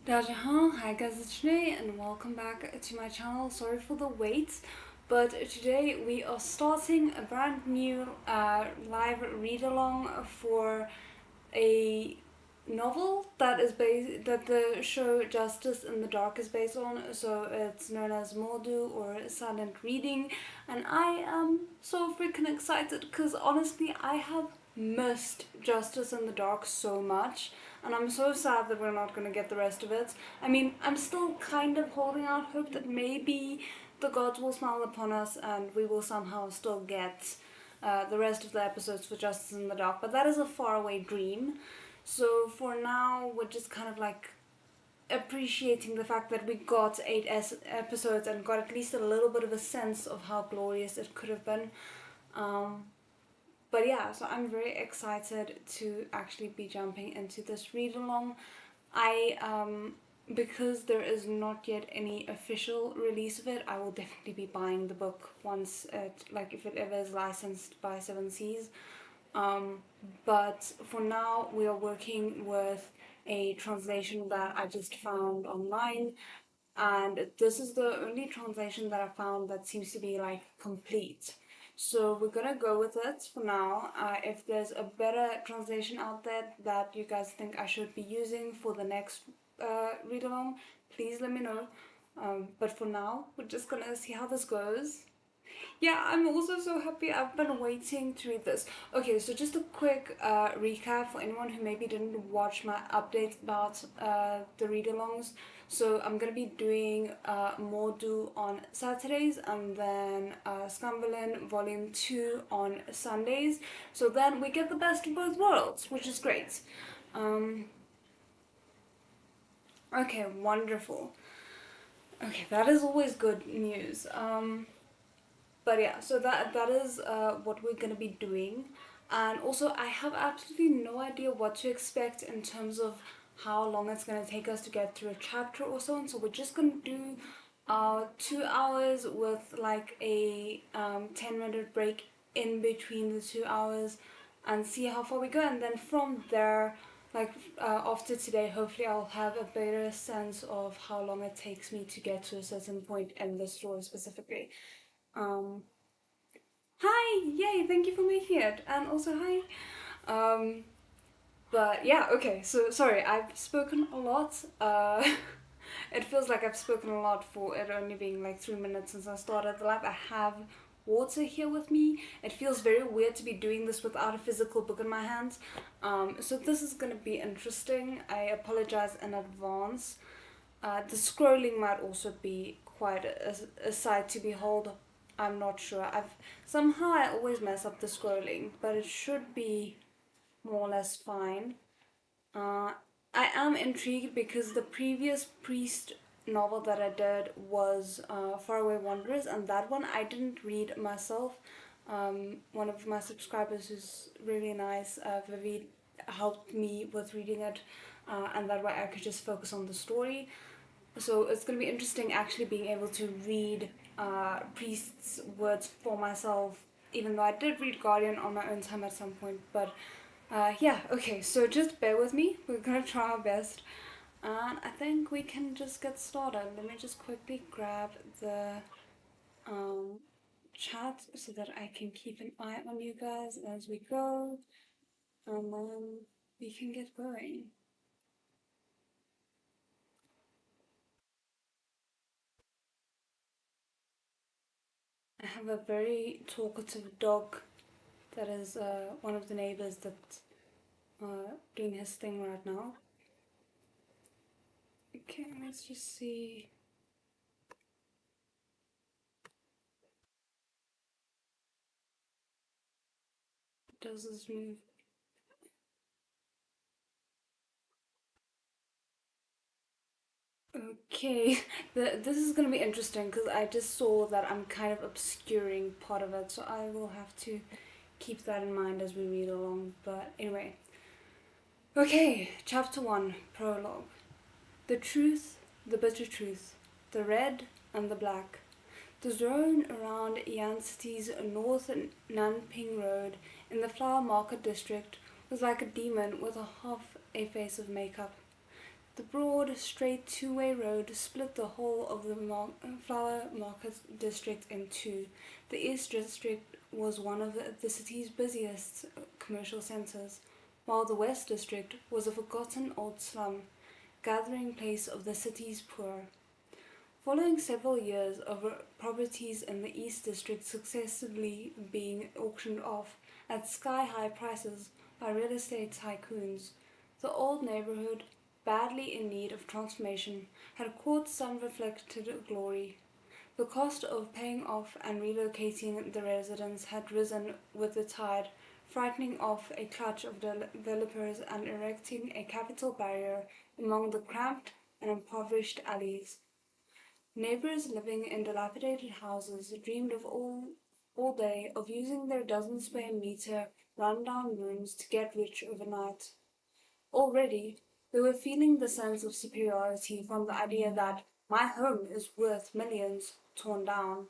Hi guys, it's Shady and welcome back to my channel. Sorry for the wait, but today we are starting a brand new live read along for a novel that the show Justice in the Dark is based on. So it's known as Mordu or Silent Reading, and I am so freaking excited because honestly I have missed Justice in the Dark so much, and I'm so sad that we're not going to get the rest of it. I mean, I'm still kind of holding out hope that maybe the gods will smile upon us and we will somehow still get the rest of the episodes for Justice in the Dark, but that is a faraway dream. So for now, we're just kind of like appreciating the fact that we got episodes and got at least a little bit of a sense of how glorious it could have been. Um, but yeah, so I'm very excited to actually be jumping into this read along. I because there is not yet any official release of it, I will definitely be buying the book once if it ever is licensed by Seven Seas. Um, but for now, we are working with a translation that I just found online, and this is the only translation that I found that seems to be like complete. So we're gonna go with it for now. If there's a better translation out there that you guys think I should be using for the next read along, please let me know. But for now, we're just gonna see how this goes. Yeah, I'm also so happy. I've been waiting to read this. Okay, so just a quick recap for anyone who maybe didn't watch my updates about the read-alongs. So I'm gonna be doing Mordu on Saturdays and then Scumberlin Volume 2 on Sundays. So then we get the best of both worlds, which is great. Um, okay, wonderful. Okay, that is always good news. But yeah, so that is what we're gonna be doing, and also I have absolutely no idea what to expect in terms of how long it's gonna take us to get through a chapter or so. And so we're just gonna do 2 hours with like a 10-minute break in between the 2 hours, and see how far we go. And then from there, after today, hopefully I'll have a better sense of how long it takes me to get to a certain point in the story specifically. Um, Hi! Yay! Thank you for making it, and also hi. Um, but yeah, okay. So sorry, I've spoken a lot. It feels like I've spoken a lot for it only being like 3 minutes since I started the live. I have water here with me. It feels very weird to be doing this without a physical book in my hands. So this is gonna be interesting. I apologize in advance. The scrolling might also be quite a sight to behold. I'm not sure. Somehow I always mess up the scrolling, but it should be more or less fine. Uh, I am intrigued because the previous priest novel that I did was Faraway Wanderers, and that one I didn't read myself. One of my subscribers who's really nice, Vivi, helped me with reading it, and that way I could just focus on the story. So it's going to be interesting actually being able to read Priest's words for myself, even though I did read Guardian on my own time at some point. But yeah, okay, so just bear with me. We're going to try our best. And I think we can just get started. Let me just quickly grab the um, chat so that I can keep an eye on you guys as we go. And then we can get going. I have a very talkative dog that is one of the neighbors that's doing his thing right now. Okay, let's just see. Does this move? Okay, this is gonna be interesting because I just saw that I'm kind of obscuring part of it, so I will have to keep that in mind as we read along. But anyway, okay, chapter 1, prologue. The truth, the bitter truth, the red and the black. The zone around Yan City's North Nanping Road in the Flower Market District was like a demon with a half a face of makeup. The broad, straight two-way road split the whole of the flower market district in two. The East District was one of the city's busiest commercial centres, while the West District was a forgotten old slum, gathering place of the city's poor. Following several years of properties in the East District successively being auctioned off at sky-high prices by real estate tycoons, the old neighborhood, badly in need of transformation, had caught some reflected glory. The cost of paying off and relocating the residents had risen with the tide, frightening off a clutch of developers and erecting a capital barrier among the cramped and impoverished alleys. Neighbors living in dilapidated houses dreamed of all day of using their dozen square meter run-down rooms to get rich overnight. Already, they were feeling the sense of superiority from the idea that my home is worth millions torn down.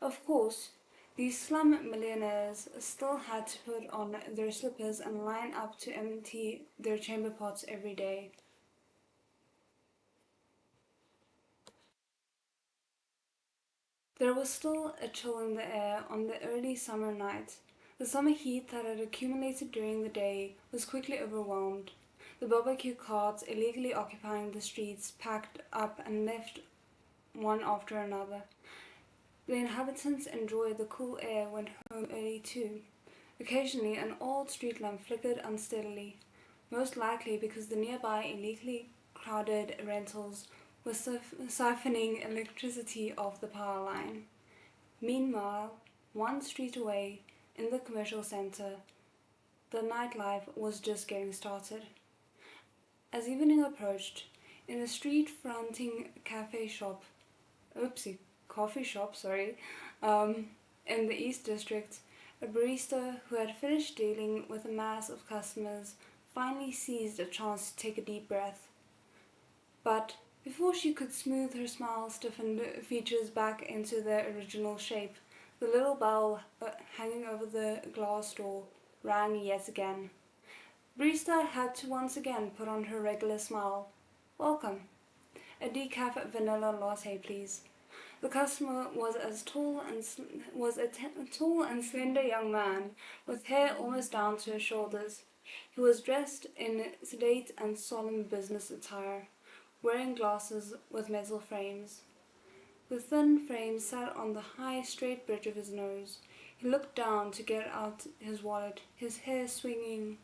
Of course, these slum millionaires still had to put on their slippers and line up to empty their chamber pots every day. There was still a chill in the air on the early summer night. The summer heat that had accumulated during the day was quickly overwhelmed. The barbecue carts illegally occupying the streets packed up and left one after another. The inhabitants enjoyed the cool air went home early too. Occasionally an old street lamp flickered unsteadily, most likely because the nearby illegally crowded rentals were siphoning electricity off the power line. Meanwhile, one street away, in the commercial center, the nightlife was just getting started. As evening approached, in a street fronting coffee shop, in the East District, a barista who had finished dealing with a mass of customers finally seized a chance to take a deep breath. But before she could smooth her smile-stiffened features back into their original shape, the little bell hanging over the glass door rang yet again. Barista had to once again put on her regular smile. "Welcome. A decaf vanilla latte, please." The customer was a tall and slender young man with hair almost down to his shoulders. He was dressed in sedate and solemn business attire, wearing glasses with metal frames. The thin frames sat on the high, straight bridge of his nose. He looked down to get out his wallet, his hair swinging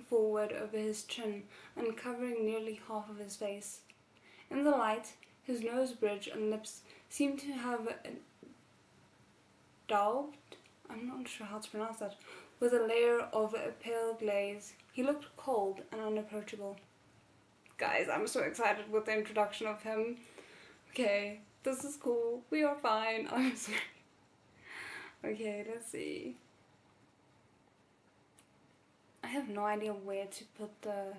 forward over his chin and covering nearly half of his face. In the light, his nose bridge and lips seemed to have daubed, I'm not sure how to pronounce that, with a layer of pale glaze. He looked cold and unapproachable. Guys, I'm so excited with the introduction of him. Okay, this is cool. We are fine. I'm sorry. Okay, let's see. I have no idea where to put the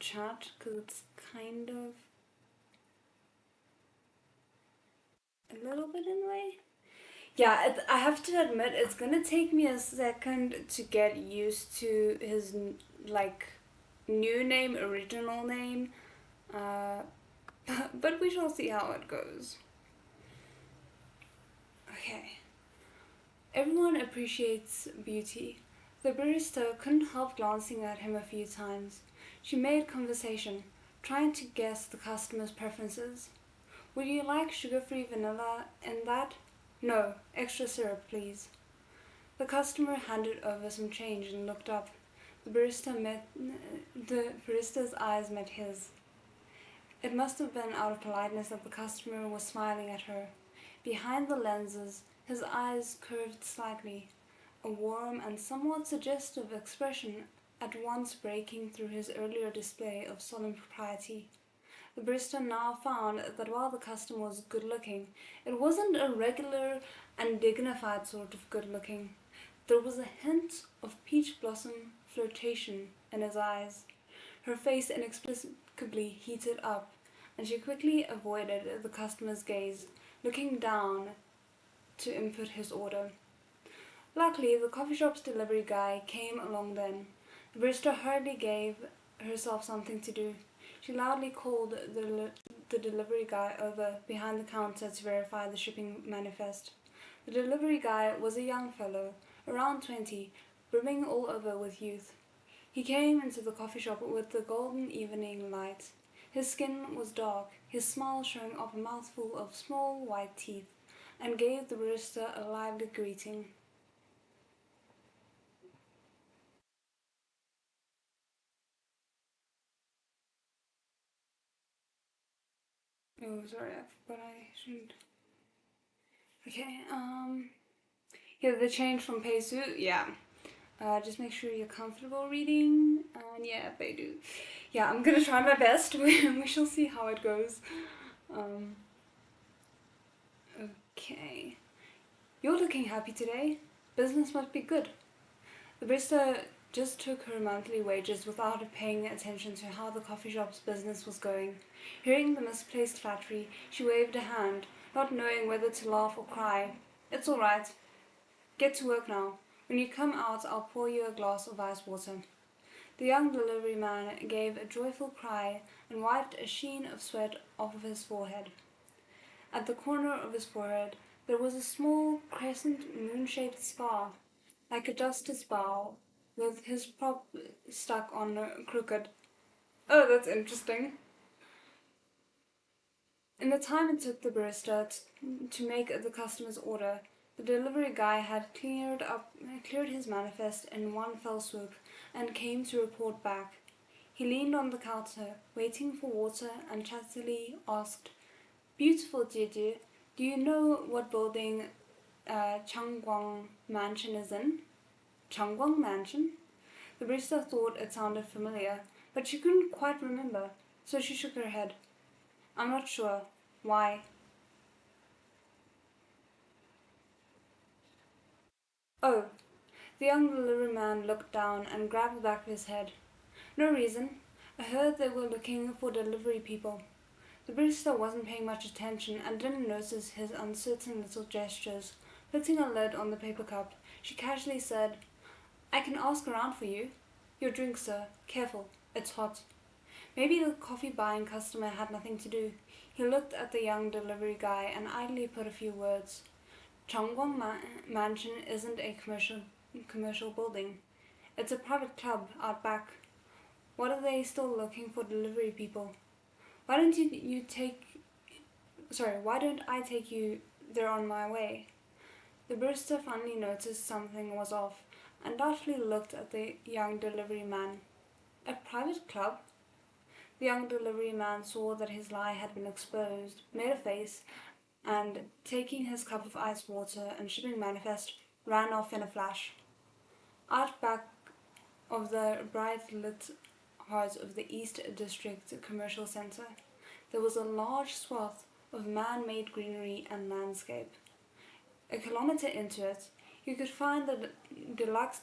chat because it's kind of a little bit in the way. Yeah, I have to admit it's gonna take me a second to get used to his like new name, original name, but we shall see how it goes. Okay. Everyone appreciates beauty. The barista couldn't help glancing at him a few times. She made conversation, trying to guess the customer's preferences. "Would you like sugar-free vanilla in that?" "No, extra syrup, please." The customer handed over some change and looked up. The barista's eyes met his. It must have been out of politeness that the customer was smiling at her. Behind the lenses, his eyes curved slightly, a warm and somewhat suggestive expression at once breaking through his earlier display of solemn propriety. The barista now found that while the customer was good-looking, it wasn't a regular and dignified sort of good-looking. There was a hint of peach blossom flirtation in his eyes. Her face inexplicably heated up, and she quickly avoided the customer's gaze, looking down to input his order. Luckily, the coffee shop's delivery guy came along then. The barista hurriedly gave herself something to do. She loudly called the delivery guy over behind the counter to verify the shipping manifest. The delivery guy was a young fellow, around 20, brimming all over with youth. He came into the coffee shop with the golden evening light. His skin was dark, his smile showing off a mouthful of small white teeth, and gave the barista a lively greeting. Oh, sorry, but I shouldn't. Okay, yeah, the change from Peisu, yeah. Just make sure you're comfortable reading, and yeah, Beidou. Yeah, I'm gonna try my best. We shall see how it goes. Um, okay. You're looking happy today. Business must be good. The barista just took her monthly wages without paying attention to how the coffee shop's business was going. Hearing the misplaced flattery, she waved a hand, not knowing whether to laugh or cry. It's all right. Get to work now. When you come out, I'll pour you a glass of ice water. The young delivery man gave a joyful cry and wiped a sheen of sweat off of his forehead. At the corner of his forehead there was a small crescent moon-shaped scar, like a justice bow, with his prop stuck on crooked. Oh, that's interesting. In the time it took the barista to make the customer's order, the delivery guy had cleared his manifest in one fell swoop and came to report back. He leaned on the counter, waiting for water, and chattily asked, "Beautiful Jeju, do you know what building Changguang Mansion is in?" Changguang Mansion? The barista thought it sounded familiar, but she couldn't quite remember, so she shook her head. "I'm not sure. Why?" "Oh." The young delivery man looked down and grabbed the back of his head. "No reason. I heard they were looking for delivery people." The barista wasn't paying much attention and didn't notice his uncertain little gestures. Putting a lid on the paper cup, she casually said, "I can ask around for you. Your drink, sir. Careful. It's hot." Maybe the coffee buying customer had nothing to do. He looked at the young delivery guy and idly put a few words. Chongguang Mansion isn't a commercial building. It's a private club out back. What are they still looking for delivery people? Why don't why don't I take you there on my way?" The barista finally noticed something was off and doubtfully looked at the young delivery man. "A private club?" The young delivery man saw that his lie had been exposed, made a face, and, taking his cup of ice water and shipping manifest, ran off in a flash. Out back of the bright lit heart of the East District Commercial Center, there was a large swath of man-made greenery and landscape. A kilometer into it, you could find the deluxe.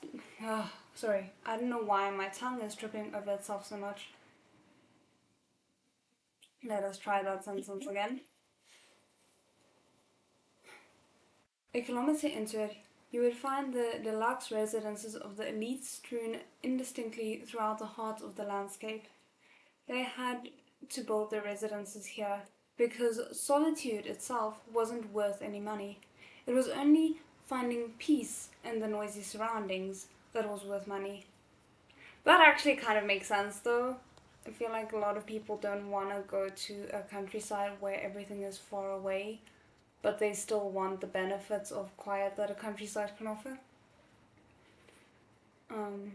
Sorry, I don't know why my tongue is tripping over itself so much. Let us try that sentence again. A kilometer into it, you would find the deluxe residences of the elite strewn indistinctly throughout the heart of the landscape. They had to build their residences here because solitude itself wasn't worth any money. It was only finding peace in the noisy surroundings that was worth money. That actually kind of makes sense though. I feel like a lot of people don't want to go to a countryside where everything is far away, but they still want the benefits of quiet that a countryside can offer. Um,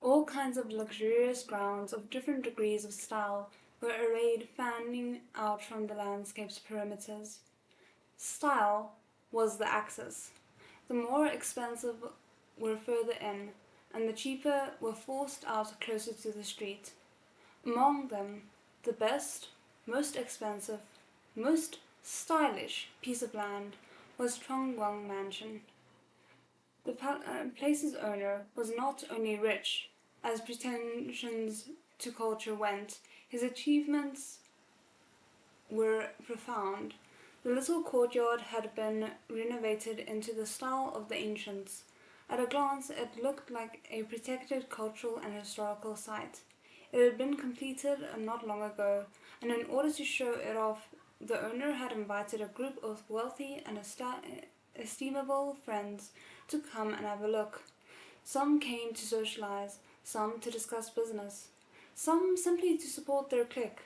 all kinds of luxurious grounds of different degrees of style were arrayed fanning out from the landscape's perimeters. Style was the axis. The more expensive were further in, and the cheaper were forced out closer to the street. Among them, the best, most expensive, most stylish piece of land was Chongguang Mansion. The place's owner was not only rich, as pretensions to culture went, his achievements were profound. The little courtyard had been renovated into the style of the ancients. At a glance, it looked like a protected cultural and historical site. It had been completed not long ago, and in order to show it off, the owner had invited a group of wealthy and estimable friends to come and have a look. Some came to socialize, some to discuss business, some simply to support their clique.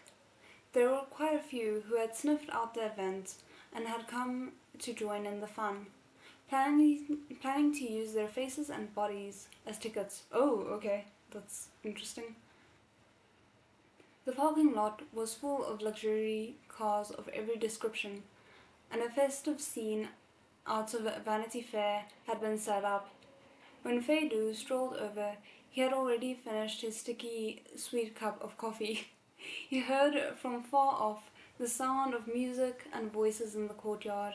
There were quite a few who had sniffed out the event and had come to join in the fun, planning to use their faces and bodies as tickets. Oh, okay, that's interesting. The parking lot was full of luxury cars of every description, and a festive scene out of Vanity Fair had been set up. When Feidu strolled over, he had already finished his sticky, sweet cup of coffee. He heard from far off the sound of music and voices in the courtyard.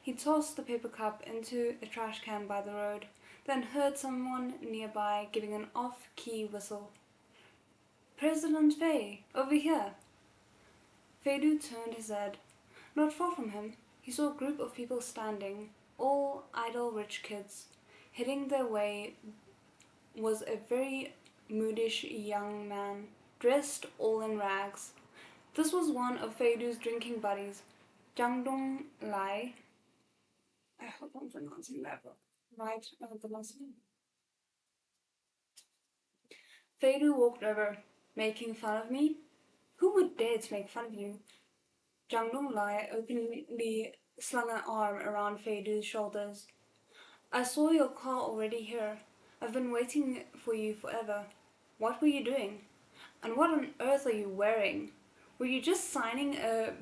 He tossed the paper cup into a trash can by the road, then heard someone nearby giving an off-key whistle. President Fei, over here! Feidu turned his head. Not far from him, he saw a group of people standing, all idle rich kids. Heading their way was a very moodish young man, dressed all in rags. This was one of Feidu's drinking buddies, Zhang Dong Lai. I hope I'm pronouncing that right. The last name. Feidu walked over, making fun of me. Who would dare to make fun of you? Zhang Dong Lai openly slung an arm around Feidu's shoulders. I saw your car already here. I've been waiting for you forever. What were you doing? And what on earth are you wearing? Were you just signing a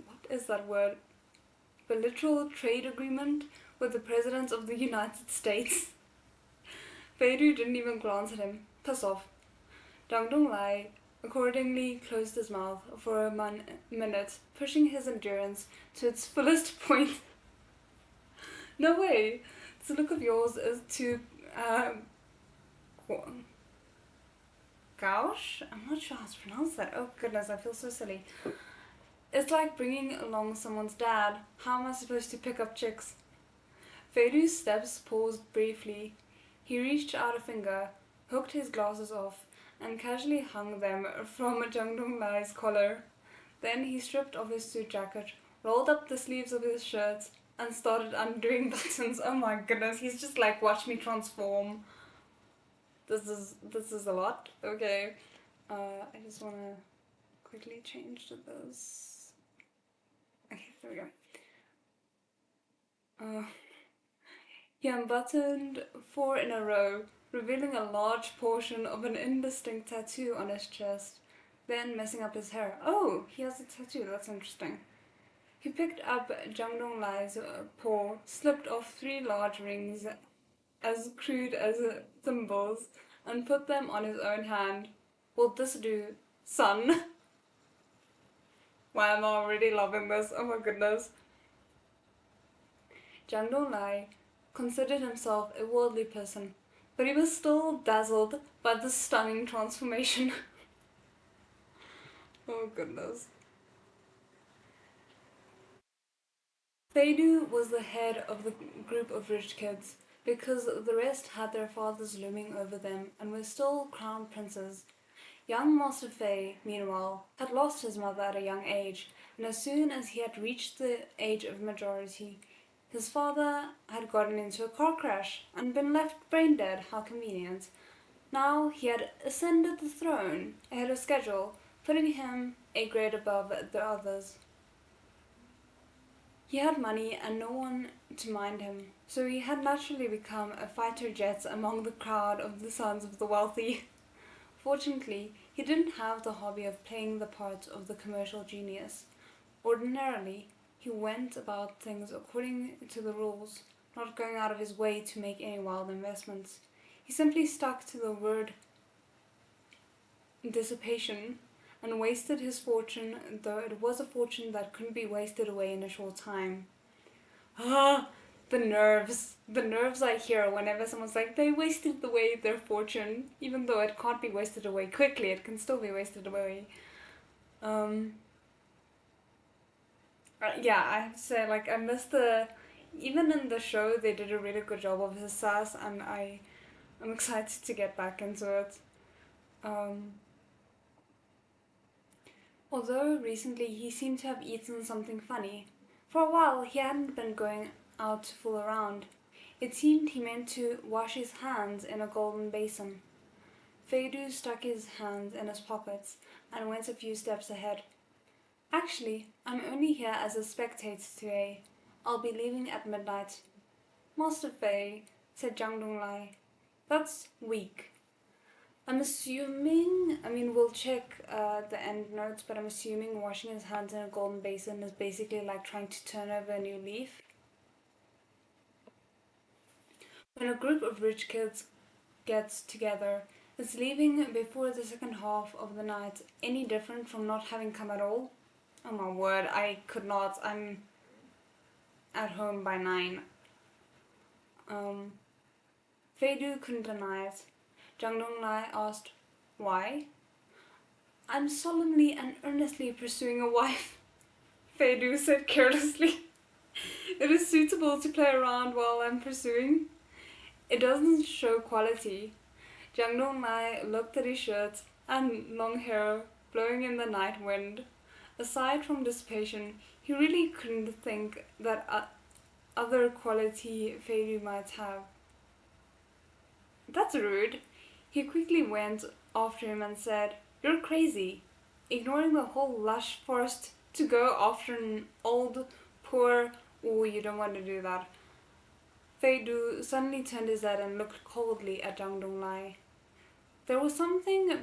what is that word? Bilateral trade agreement with the President of the United States? Feidu didn't even glance at him. Piss off. Dang Dong Lai accordingly closed his mouth for a minute, pushing his endurance to its fullest point. No way! This look of yours is too gauche? I'm not sure how to pronounce that. Oh goodness, I feel so silly. It's like bringing along someone's dad. How am I supposed to pick up chicks? Feidu's steps paused briefly. He reached out a finger, hooked his glasses off, and casually hung them from Zhang Dong Lai's collar. Then he stripped off his suit jacket, rolled up the sleeves of his shirt, and started undoing buttons. Oh my goodness, he's just like, watch me transform. This is a lot. Okay. I just wanna quickly change to this. Okay, there we go. He unbuttoned 4 in a row, revealing a large portion of an indistinct tattoo on his chest, then messing up his hair. Oh, he has a tattoo, that's interesting. He picked up Zhang Dong Lai's paw, slipped off 3 large rings as crude as thimbles, and put them on his own hand. Will this do, son? Why am I already loving this? Oh my goodness. Zhang Dong Lai considered himself a worldly person, but he was still dazzled by this stunning transformation. Oh goodness. Feidu was the head of the group of rich kids, because the rest had their fathers looming over them and were still crown princes. Young Master Fei, meanwhile, had lost his mother at a young age, and as soon as he had reached the age of majority, his father had gotten into a car crash and been left brain dead. How convenient. Now he had ascended the throne ahead of schedule, putting him a grade above the others. He had money and no one to mind him, so he had naturally become a fighter jet among the crowd of the sons of the wealthy. Fortunately, he didn't have the hobby of playing the part of the commercial genius. Ordinarily, he went about things according to the rules, not going out of his way to make any wild investments. He simply stuck to the word dissipation and wasted his fortune, though it was a fortune that couldn't be wasted away in a short time. Ah, the nerves. The nerves I hear whenever someone's like, they wasted away their fortune, even though it can't be wasted away quickly, it can still be wasted away. Yeah, I have to say, like, I miss the Even in the show, they did a really good job of his sass, and I'm excited to get back into it. Um, Although recently he seemed to have eaten something funny. For a while he hadn't been going out to fool around. It seemed he meant to wash his hands in a golden basin. Feidu stuck his hands in his pockets and went a few steps ahead. Actually, I'm only here as a spectator today. I'll be leaving at midnight. Master Fei, said Zhang Donglai. That's weak. I'm assuming, I mean, we'll check the end notes, but I'm assuming washing his hands in a golden basin is basically like trying to turn over a new leaf. When a group of rich kids gets together, is leaving before the second half of the night any different from not having come at all? Oh my word, I could not. I'm at home by 9. Um, Feidu couldn't deny it. Zhang Donglai asked, why? I'm solemnly and earnestly pursuing a wife, Feidu said carelessly. It is suitable to play around while I'm pursuing. It doesn't show quality. Jiang Donglai looked at his shirt and long hair blowing in the night wind. Aside from dissipation, he really couldn't think that other quality Feidu might have. That's rude. He quickly went after him and said, you're crazy. Ignoring the whole lush forest to go after an old, poor... Oh, you don't want to do that. Feidu suddenly turned his head and looked coldly at Zhang Donglai. There was something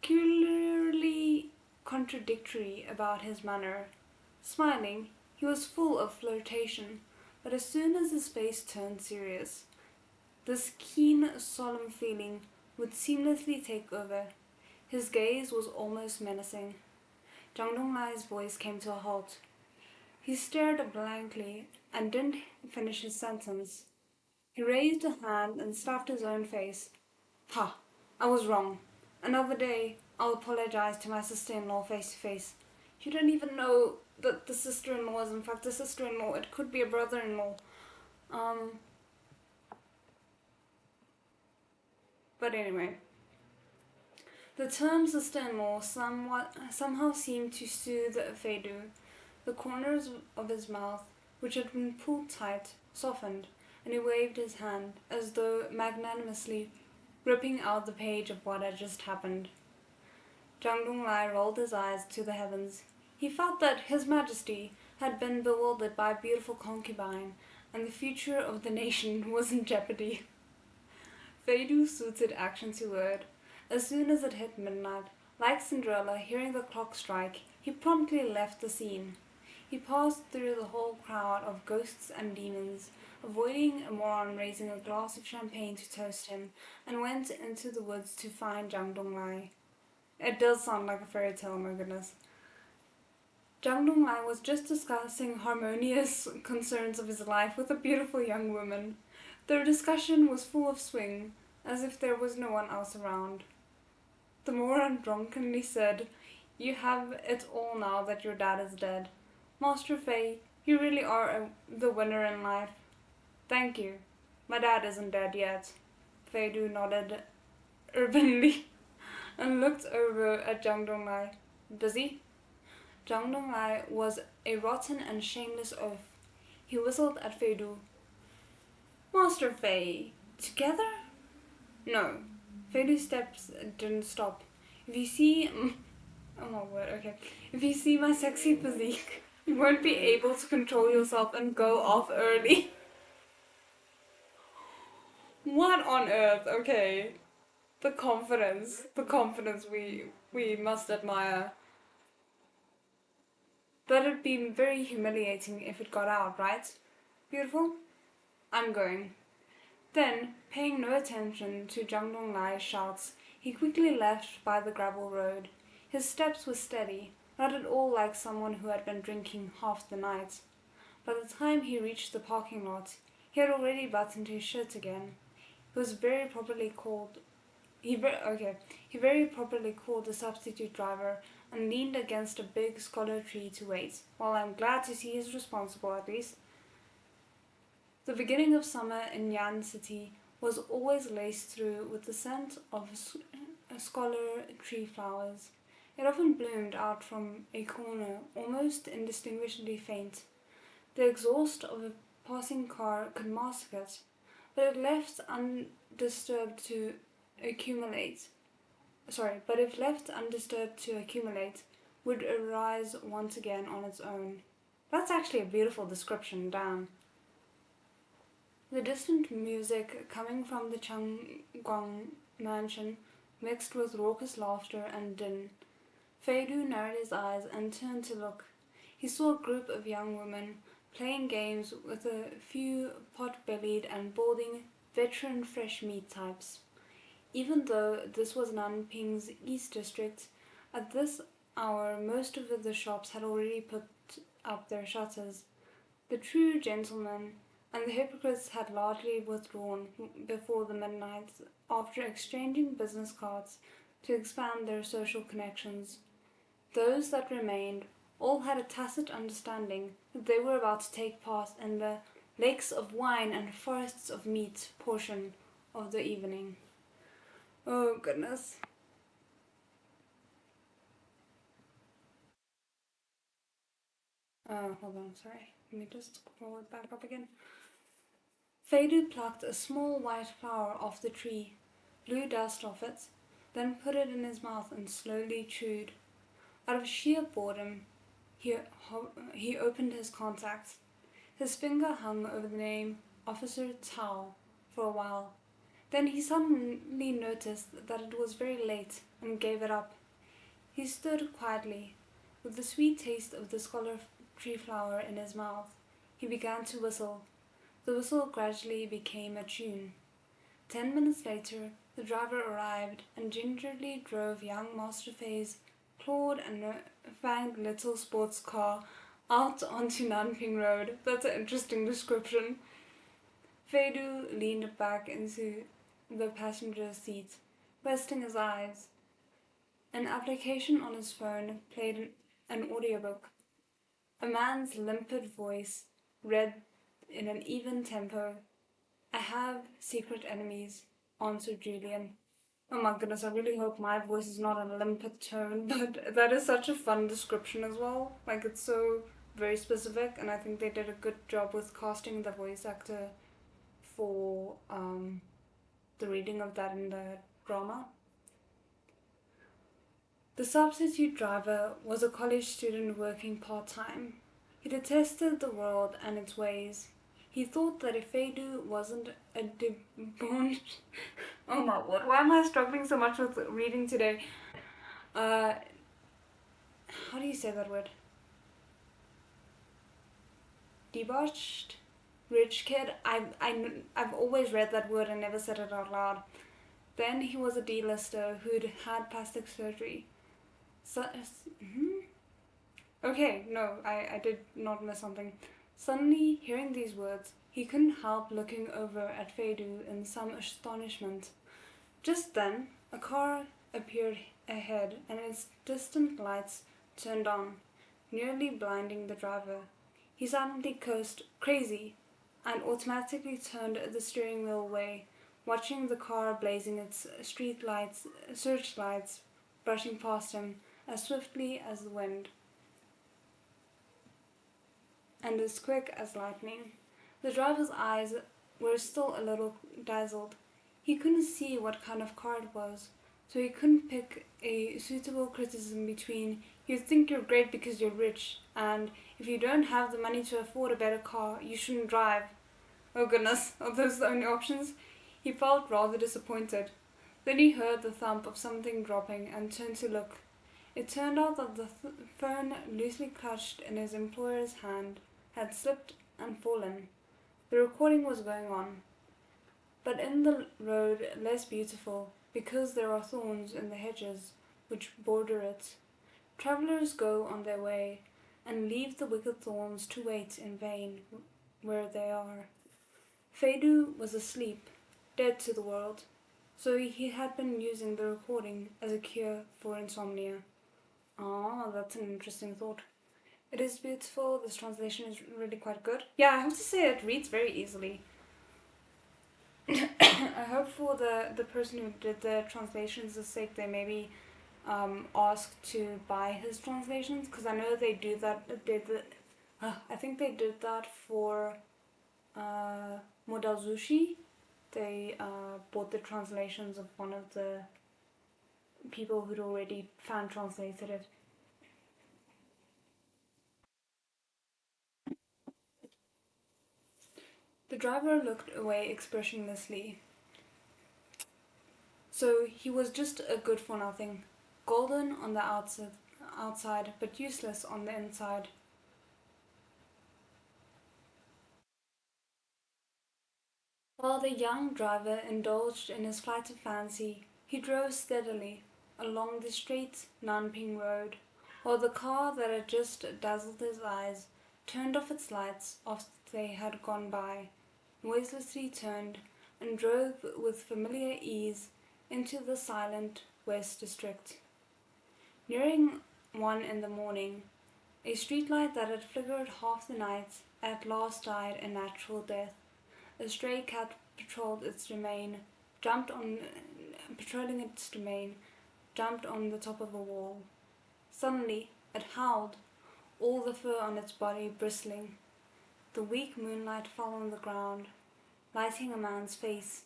peculiarly contradictory about his manner. Smiling, he was full of flirtation, but as soon as his face turned serious, this keen, solemn feeling would seamlessly take over. His gaze was almost menacing. Zhang Donglai's voice came to a halt. He stared blankly and didn't finish his sentence. He raised a hand and slapped his own face. Ha! I was wrong. Another day, I'll apologize to my sister-in-law face to face. You don't even know that the sister-in-law is in fact a sister-in-law. It could be a brother-in-law. But anyway. The term sister-in-law somehow seemed to soothe Feidu. The corners of his mouth, which had been pulled tight, softened, and he waved his hand, as though magnanimously ripping out the page of what had just happened. Zhang Donglai rolled his eyes to the heavens. He felt that His Majesty had been bewildered by a beautiful concubine, and the future of the nation was in jeopardy. Feidu suited action to word. As soon as it hit midnight, like Cinderella hearing the clock strike, he promptly left the scene. He passed through the whole crowd of ghosts and demons, avoiding a moron raising a glass of champagne to toast him, and went into the woods to find Zhang Donglai. It does sound like a fairy tale, my goodness. Zhang Donglai was just discussing harmonious concerns of his life with a beautiful young woman. Their discussion was full of swing, as if there was no one else around. The moron drunkenly said, you have it all now that your dad is dead. Master Fei, you really are the winner in life. Thank you. My dad isn't dead yet. Feidu nodded urbanely and looked over at Zhang Donglai. Busy? Zhang Donglai was a rotten and shameless oaf. He whistled at Feidu. Master Fei, together? No. Feidu's steps didn't stop. If you see... Oh my word, okay. If you see my sexy physique, you won't be able to control yourself and go off early. What on earth? Okay. The confidence we must admire. That'd be very humiliating if it got out, right? Beautiful? I'm going. Then, paying no attention to Zhang Donglai's shouts, he quickly left by the gravel road. His steps were steady, not at all like someone who had been drinking half the night. By the time he reached the parking lot, he had already buttoned his shirt again. He was very properly called. He very properly called the substitute driver and leaned against a big scholar tree to wait. Well, I'm glad to see he's responsible at least. The beginning of summer in Yan City was always laced through with the scent of scholar tree flowers. It often bloomed out from a corner, almost indistinguishably faint. The exhaust of a passing car could mask it, but if left undisturbed to accumulate, but if left undisturbed to accumulate, would arise once again on its own. That's actually a beautiful description, damn. The distant music coming from the Changguang mansion mixed with raucous laughter and din. Feidu narrowed his eyes and turned to look. He saw a group of young women playing games with a few pot-bellied and balding veteran fresh meat types. Even though this was Nanping's East District, at this hour most of the shops had already put up their shutters. The true gentlemen and the hypocrites had largely withdrawn before the midnight after exchanging business cards to expand their social connections. Those that remained all had a tacit understanding that they were about to take part in the lakes of wine and forests of meat portion of the evening. Oh, goodness. Hold on, sorry. Let me just roll it back up again. Feidu plucked a small white flower off the tree, blew dust off it, then put it in his mouth and slowly chewed. Out of sheer boredom, he opened his contacts. His finger hung over the name Officer Tao for a while. Then he suddenly noticed that it was very late and gave it up. He stood quietly, with the sweet taste of the scholar tree flower in his mouth. He began to whistle. The whistle gradually became a tune. 10 minutes later, the driver arrived and gingerly drove young Master Fei's clawed and fanged little sports car out onto Nanping Road. That's an interesting description. Feidu leaned back into the passenger seat, resting his eyes. An application on his phone played an audiobook. A man's limpid voice read in an even tempo, "I have secret enemies," answered Julian. Oh my goodness, I really hope my voice is not a limpid tone, but that is such a fun description as well. Like, it's so very specific, and I think they did a good job with casting the voice actor for the reading of that in the drama. The substitute driver was a college student working part-time. He detested the world and its ways. He thought that if Feidu wasn't a debauched... Oh my word, why am I struggling so much with reading today? How do you say that word? Debauched? Rich kid? I've always read that word and never said it out loud. Then he was a D-lister who'd had plastic surgery. Okay, no, I did not miss something. Suddenly, hearing these words, he couldn't help looking over at Feidu in some astonishment. Just then, a car appeared ahead and its distant lights turned on, nearly blinding the driver. He suddenly cursed crazy and automatically turned the steering wheel away, watching the car blazing its searchlights brushing past him as swiftly as the wind and as quick as lightning. The driver's eyes were still a little dazzled. He couldn't see what kind of car it was, so he couldn't pick a suitable criticism between "you think you're great because you're rich" and "if you don't have the money to afford a better car, you shouldn't drive." Oh goodness, are those the only options? He felt rather disappointed. Then he heard the thump of something dropping and turned to look. It turned out that the phone loosely clutched in his employer's hand had slipped and fallen. The recording was going on. But in the road less beautiful, because there are thorns in the hedges which border it. Travellers go on their way, and leave the wicked thorns to wait in vain where they are. Feidu was asleep, dead to the world, so he had been using the recording as a cure for insomnia. Ah, that's an interesting thought. It is beautiful. This translation is really quite good. Yeah, I have to say it reads very easily. I hope for the person who did the translations' sake, they maybe asked to buy his translations, because I know they do that. I think they did that for Modal Zushi. They bought the translations of one of the people who'd already fan translated it. The driver looked away expressionlessly. So he was just a good for nothing, golden on the outside, but useless on the inside. While the young driver indulged in his flight of fancy, he drove steadily along the straight Nanping road, while the car that had just dazzled his eyes turned off its lights after they had gone by, noiselessly turned, and drove with familiar ease into the silent West District. Nearing 1 in the morning, a streetlight that had flickered half the night at last died a natural death. A stray cat patrolling its domain, jumped on the top of a wall. Suddenly, it howled, all the fur on its body bristling. The weak moonlight fell on the ground, lighting a man's face.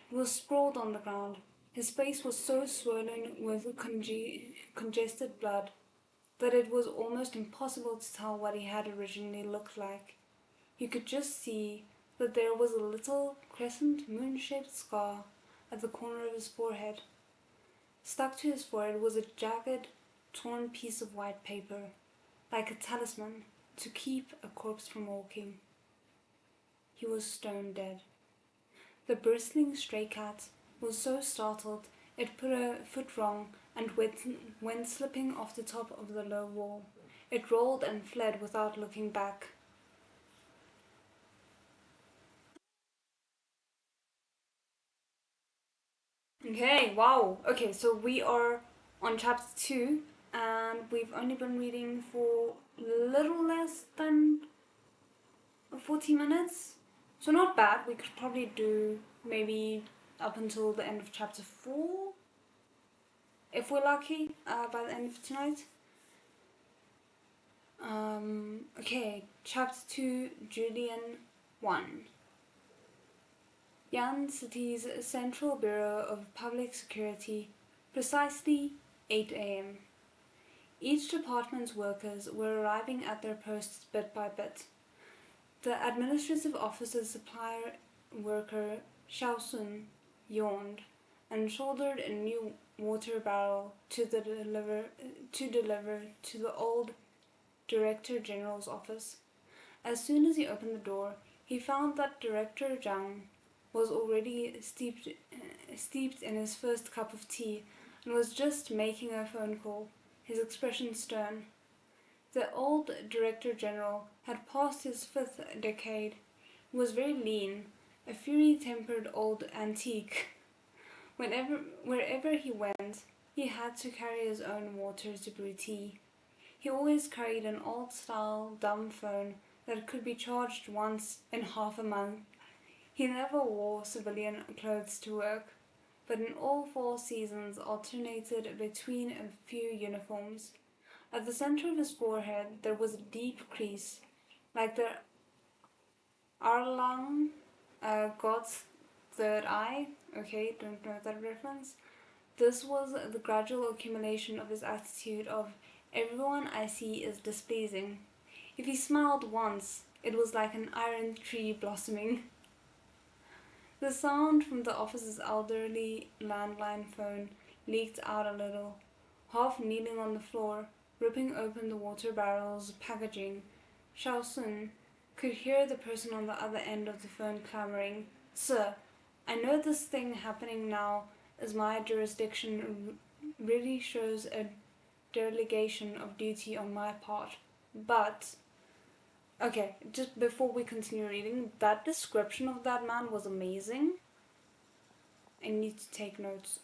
He was sprawled on the ground. His face was so swollen with congested blood that it was almost impossible to tell what he had originally looked like. You could just see that there was a little crescent moon-shaped scar at the corner of his forehead. Stuck to his forehead was a jagged, torn piece of white paper, like a talisman to keep a corpse from walking. He was stone dead. The bristling stray cat was so startled it put a foot wrong and went slipping off the top of the low wall. It rolled and fled without looking back. Okay, wow. Okay, so we are on chapter 2, and we've only been reading for a little less than 40 minutes. So not bad. We could probably do maybe up until the end of chapter 4, if we're lucky, by the end of tonight. Okay, chapter 2, Julian 1. Yan City's Central Bureau of Public Security, precisely 8 a.m. Each department's workers were arriving at their posts bit by bit. The administrative officer's supply worker, Xiao Sun, yawned and shouldered a new water barrel to deliver to the old Director General's office. As soon as he opened the door, he found that Director Zhang was already steeped in his first cup of tea and was just making a phone call, his expression stern. The old Director General had passed his 5th decade. He was very lean, a fury-tempered old antique. Wherever he went, he had to carry his own water to brew tea. He always carried an old-style dumb phone that could be charged once in half a month. He never wore civilian clothes to work, but in all 4 seasons alternated between a few uniforms. At the center of his forehead there was a deep crease, like the Readalong, God's third eye. Okay, don't know that reference. This was the gradual accumulation of his attitude of everyone I see is displeasing. If he smiled once, it was like an iron tree blossoming. The sound from the office's elderly landline phone leaked out a little. Half kneeling on the floor, ripping open the water barrel's packaging, Xiao Sun could hear the person on the other end of the phone clamoring, "Sir, I know this thing happening now is my jurisdiction really shows a dereliction of duty on my part, but..." Okay, just before we continue reading, that description of that man was amazing. I need to take notes.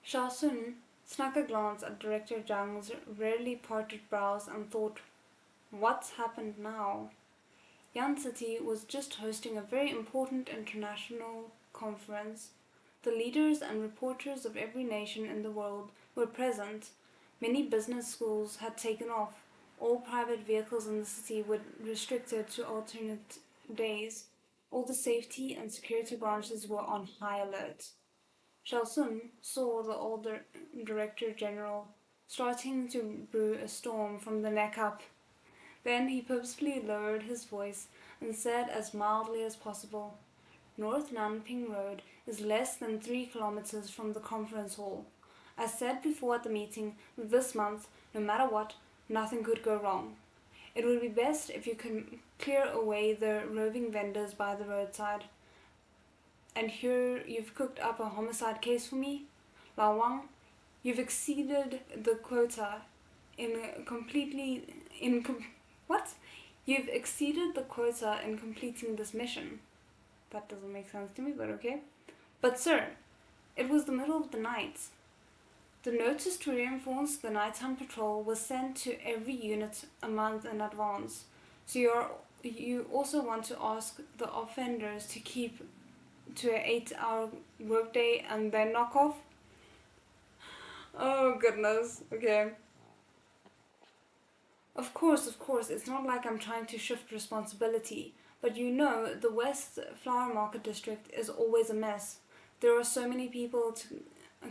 Shao Sun snuck a glance at Director Zhang's rarely parted brows and thought, what's happened now? Yan City was just hosting a very important international conference. The leaders and reporters of every nation in the world were present. Many business schools had taken off. All private vehicles in the city were restricted to alternate days. All the safety and security branches were on high alert. Shalsun saw the old Director General starting to brew a storm from the neck up. Then he purposefully lowered his voice and said as mildly as possible, North Nanping Road is less than 3 kilometers from the conference hall. I said before at the meeting that this month, no matter what, nothing could go wrong. It would be best if you can clear away the roving vendors by the roadside. And here you've cooked up a homicide case for me? Lao Wang, you've exceeded the quota what? You've exceeded the quota in completing this mission. That doesn't make sense to me, but okay. But sir, it was the middle of the night. The notice to reinforce the nighttime patrol was sent to every unit a month in advance. So you also want to ask the offenders to keep to an 8-hour workday and then knock off? Oh goodness, okay. Of course, it's not like I'm trying to shift responsibility, but you know, the West Flower Market District is always a mess. There are so many people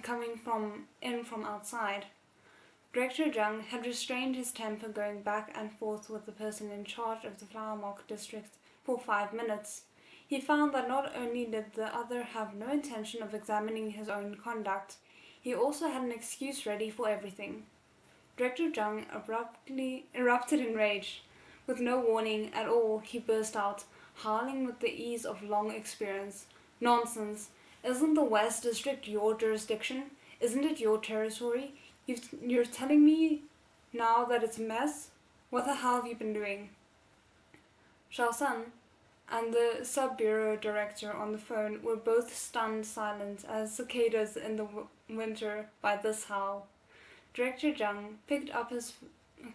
coming from outside. Director Zhang had restrained his temper going back and forth with the person in charge of the Flower Market District for 5 minutes. He found that not only did the other have no intention of examining his own conduct, he also had an excuse ready for everything. Director Zhang abruptly erupted in rage. With no warning at all, he burst out, howling with the ease of long experience. Nonsense! Isn't the West District your jurisdiction? Isn't it your territory? You're telling me now that it's a mess? What the hell have you been doing? Shaosan and the sub-bureau director on the phone were both stunned silent as cicadas in the winter by this howl. Director Zhang picked up his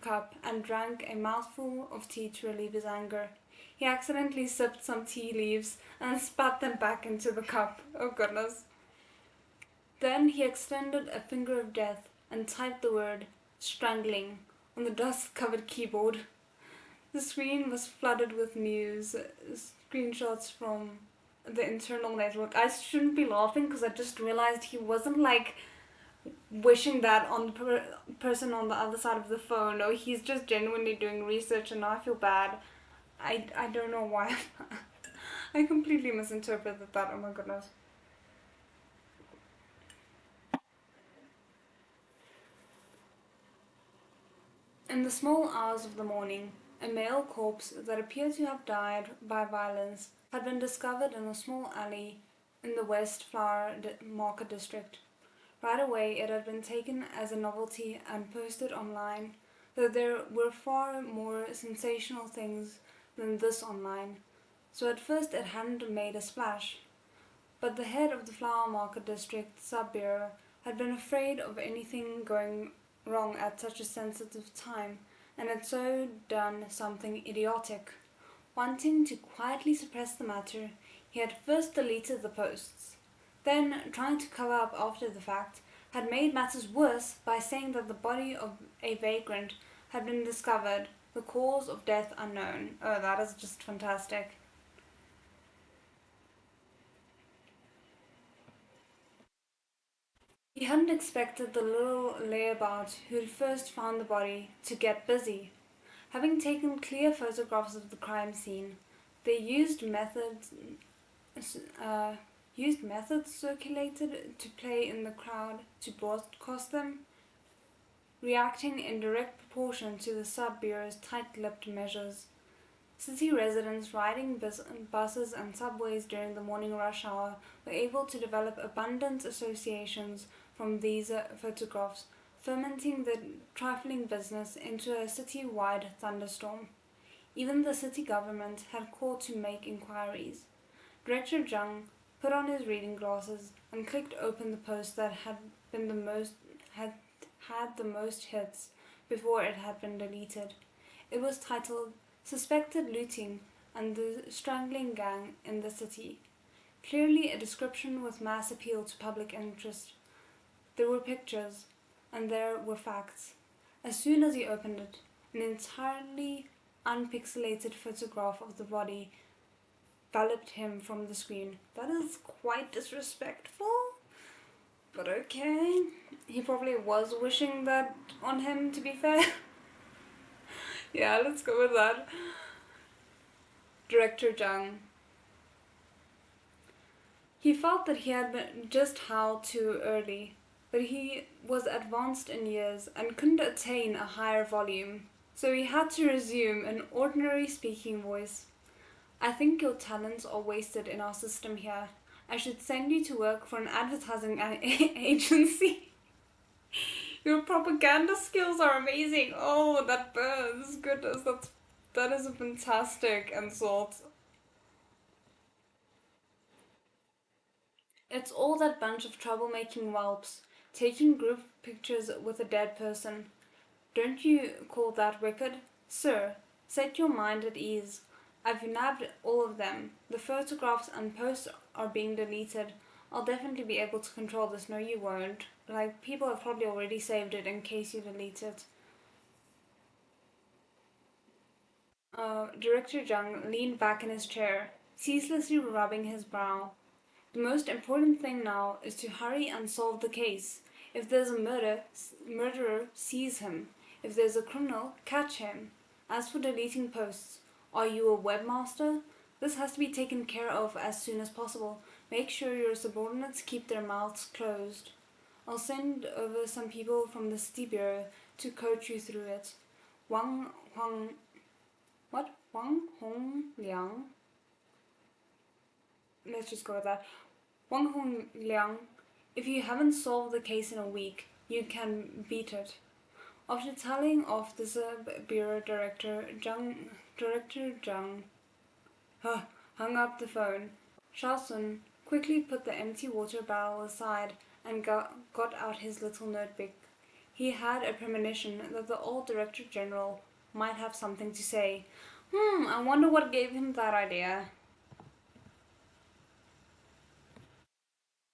cup and drank a mouthful of tea to relieve his anger. He accidentally sipped some tea leaves and spat them back into the cup. Oh goodness. Then he extended a finger of death and typed the word strangling on the dust-covered keyboard. The screen was flooded with news, screenshots from the internal network. I shouldn't be laughing because I just realized he wasn't like wishing that on the person on the other side of the phone. No, he's just genuinely doing research, and now I feel bad. I don't know why. I completely misinterpreted that. Oh my goodness. In the small hours of the morning, a male corpse that appeared to have died by violence had been discovered in a small alley in the West Flower Market District. Right away, it had been taken as a novelty and posted online, though there were far more sensational things than this online, so at first it hadn't made a splash. But the head of the Flower Market District Sub-Bureau had been afraid of anything going wrong at such a sensitive time, and had so done something idiotic. Wanting to quietly suppress the matter, he had first deleted the posts. Then, trying to cover up after the fact, had made matters worse by saying that the body of a vagrant had been discovered, the cause of death unknown. Oh, that is just fantastic. He hadn't expected the little layabout who'd first found the body to get busy. Having taken clear photographs of the crime scene, they uh, used methods circulated to play in the crowd to broadcast them, reacting in direct proportion to the sub-bureau's tight-lipped measures. City residents riding buses and subways during the morning rush hour were able to develop abundant associations from these photographs, fermenting the trifling business into a city-wide thunderstorm. Even the city government had called to make inquiries. Director Zhang put on his reading glasses and clicked open the post that had had the most hits before it had been deleted. It was titled Suspected Looting and the Strangling Gang in the City. Clearly a description with mass appeal to public interest. There were pictures, and there were facts. As soon as he opened it, an entirely unpixelated photograph of the body enveloped him from the screen. That is quite disrespectful, but okay. He probably was wishing that on him, to be fair. Yeah, let's go with that. Director Zhang. He felt that he had been just how too early, but he was advanced in years and couldn't attain a higher volume, so he had to resume an ordinary speaking voice. I think your talents are wasted in our system here. I should send you to work for an advertising agency. Your propaganda skills are amazing. Oh, that burns. Goodness, that is a fantastic insult. It's all that bunch of troublemaking whelps taking group pictures with a dead person. Don't you call that wicked? Sir, set your mind at ease. I've nabbed all of them. The photographs and posts are being deleted. I'll definitely be able to control this. No, you won't. Like, people have probably already saved it in case you delete it. Director Zhang leaned back in his chair, ceaselessly rubbing his brow. The most important thing now is to hurry and solve the case. If there's a murderer, seize him. If there's a criminal, catch him. As for deleting posts, are you a webmaster? This has to be taken care of as soon as possible. Make sure your subordinates keep their mouths closed. I'll send over some people from the city bureau to coach you through it. Wang Huang, what? Wang Hong Liang? Let's just go with that. Wang Hong Liang, if you haven't solved the case in a week, you can beat it. After telling off the sub-bureau Director Zhang hung up the phone. Shaosun quickly put the empty water barrel aside and got out his little notebook. He had a premonition that the old Director General might have something to say. I wonder what gave him that idea.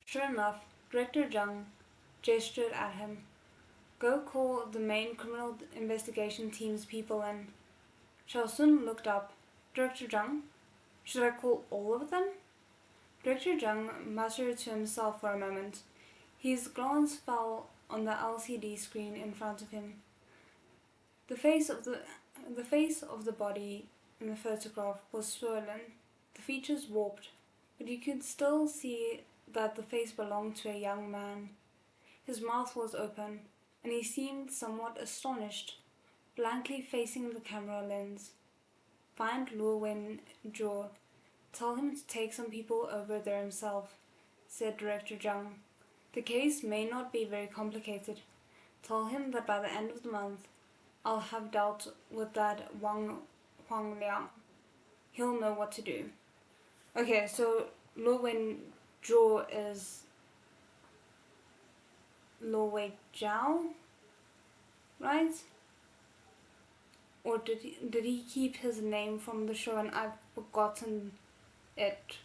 Sure enough, Director Zhang gestured at him. Go call the main criminal investigation team's people in. Shaosun looked up. Director Zhang? Should I call all of them? Director Zhang muttered to himself for a moment. His glance fell on the LCD screen in front of him. The face of the body in the photograph was swollen, the features warped, but you could still see that the face belonged to a young man. His mouth was open, and he seemed somewhat astonished, blankly facing the camera lens. Find Luo Wen Zhuo. Tell him to take some people over there himself, said Director Zhang. The case may not be very complicated. Tell him that by the end of the month, I'll have dealt with that Wang Liang. He'll know what to do. Okay, so Luo Wen Zhuo is Luo Wei Zhao, right? Or did he keep his name from the show and I've forgotten it?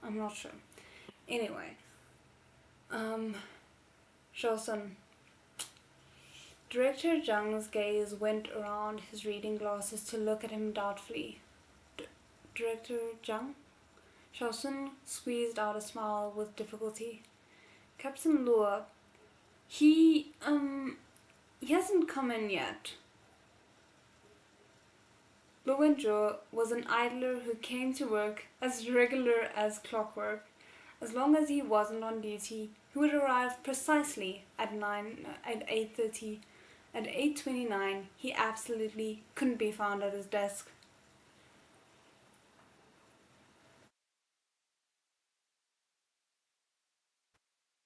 I'm not sure. Anyway, Shaosun. Director Zhang's gaze went around his reading glasses to look at him doubtfully. Director Zhang? Shaosun squeezed out a smile with difficulty. Captain Luo, he hasn't come in yet. Luo Wenzhou was an idler who came to work as regular as clockwork. As long as he wasn't on duty, he would arrive precisely at 8:30. At 8:29, he absolutely couldn't be found at his desk.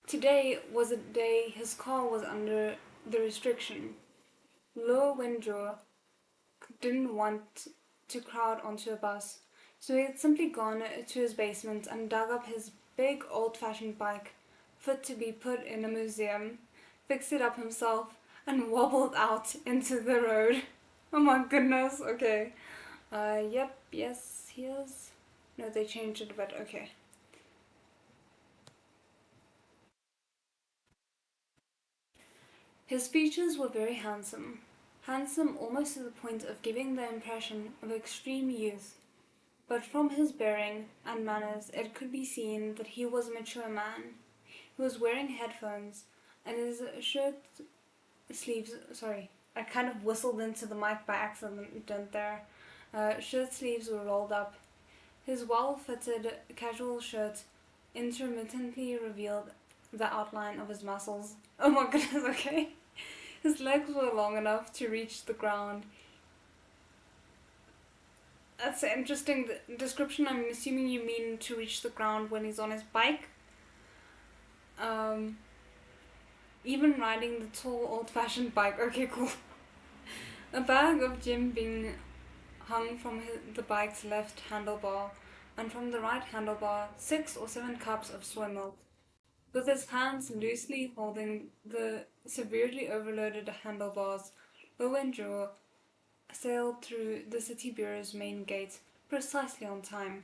Today was a day his car was under the restriction. Luo Wenzhou didn't want to crowd onto a bus, so he had simply gone to his basement and dug up his big old-fashioned bike, fit to be put in a museum, fixed it up himself, and wobbled out into the road. Oh my goodness, okay. Yep, yes, he is. No, they changed it, but okay. His features were very handsome. Handsome almost to the point of giving the impression of extreme youth. But from his bearing and manners it could be seen that he was a mature man. He was wearing headphones, and his shirt sleeves. Sorry, I kind of whistled into the mic by accident there. Shirt sleeves were rolled up. His well fitted casual shirt intermittently revealed the outline of his muscles. Oh my goodness, okay. His legs were long enough to reach the ground. That's an interesting description. I'm assuming you mean to reach the ground when he's on his bike. Um, Even riding the tall, old-fashioned bike. Okay, cool. A bag of gin being hung from the bike's left handlebar, and from the right handlebar 6 or 7 cups of soy milk. With his hands loosely holding the severely overloaded handlebars, Lowenjo sailed through the city bureau's main gate precisely on time.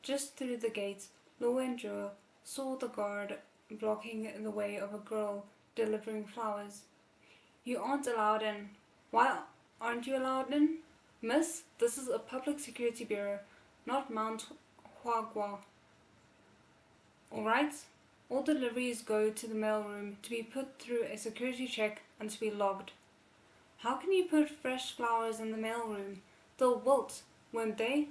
Just through the gate, Lowenjo saw the guard blocking the way of a girl delivering flowers. "You aren't allowed in." "Why aren't you allowed in?" "Miss, this is a public security bureau, not Mount Huagua." "All right. All deliveries go to the mailroom to be put through a security check and to be logged." "How can you put fresh flowers in the mailroom? They'll wilt, won't they?"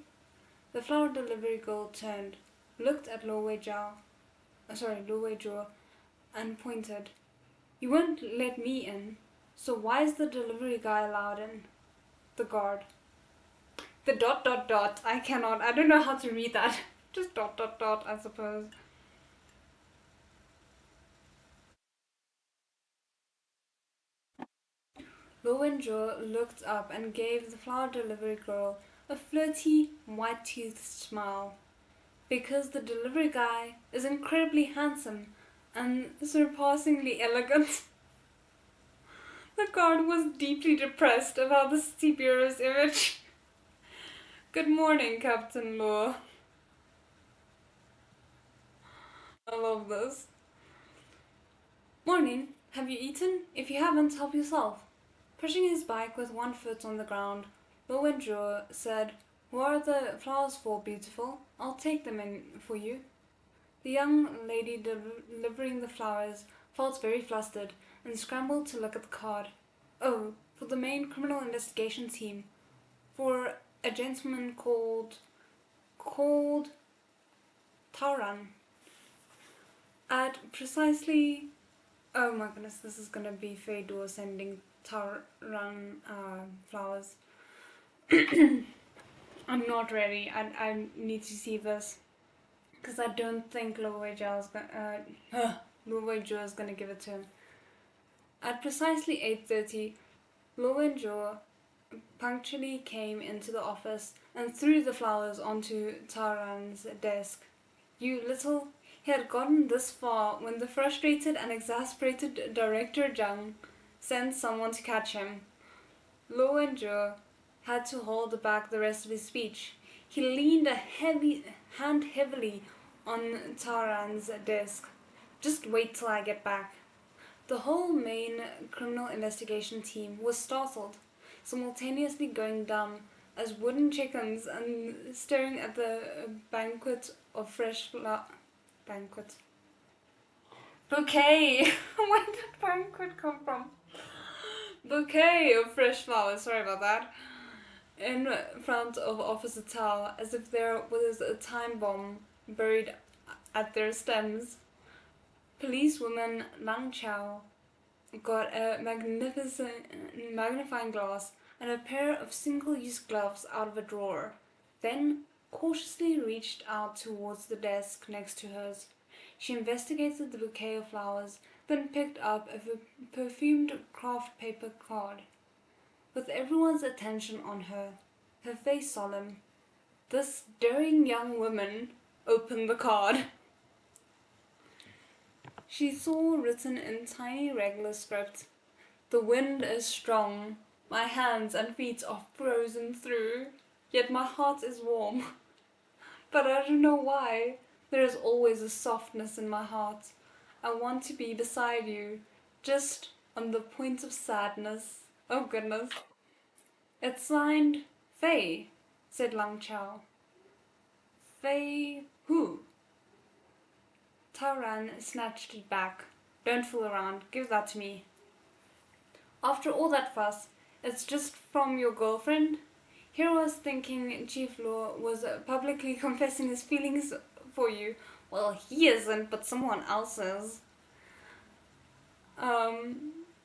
The flower delivery girl turned, looked at Lo Wei Jua, and pointed. "You won't let me in, so why is the delivery guy allowed in?" "The guard." The ... I cannot. I don't know how to read that. Just ... I suppose. Lo Wenjo looked up and gave the flower delivery girl a flirty, white-toothed smile. "Because the delivery guy is incredibly handsome and surpassingly elegant." The guard was deeply depressed about the city bureau's image. "Good morning, Captain Law." I love this. "Morning. Have you eaten? If you haven't, help yourself." Pushing his bike with one foot on the ground, Lo Wenjo said, "Who are the flowers for, beautiful? I'll take them in for you." The young lady delivering the flowers felt very flustered and scrambled to look at the card. "Oh, for the main criminal investigation team. For a gentleman called Tauran. At precisely..." Oh my goodness, this is gonna be Fedor sending Tauran flowers. I'm not ready. I need to see this. Because I don't think Lu Weijia is gonna give it to him. At precisely 8:30, Lu Wenjo punctually came into the office and threw the flowers onto Taran's desk. "You little..." He had gotten this far when the frustrated and exasperated Director Zhang sent someone to catch him. Lu Wenjo had to hold back the rest of his speech. He leaned a hand heavily on Taran's desk. "Just wait till I get back." The whole main criminal investigation team was startled, simultaneously going dumb as wooden chickens and staring at the banquet of fresh banquet. Bouquet! Where did banquet come from? Bouquet of fresh flowers, sorry about that. In front of Officer Tao, as if there was a time bomb buried at their stems. Policewoman Lang Chao got a magnificent magnifying glass and a pair of single-use gloves out of a drawer, then cautiously reached out towards the desk next to hers. She investigated the bouquet of flowers, then picked up a perfumed craft paper card. With everyone's attention on her, her face solemn, this daring young woman opened the card. She saw written in tiny regular script, "The wind is strong. My hands and feet are frozen through, yet my heart is warm. But I don't know why. There is always a softness in my heart. I want to be beside you, just on the point of sadness." Oh goodness. "It's signed Faye," said Lang Chao. "Faye who?" Taoran snatched it back. "Don't fool around. Give that to me." "After all that fuss, it's just from your girlfriend?" Here I was thinking Chief Law was publicly confessing his feelings for you. Well, he isn't, but someone else is.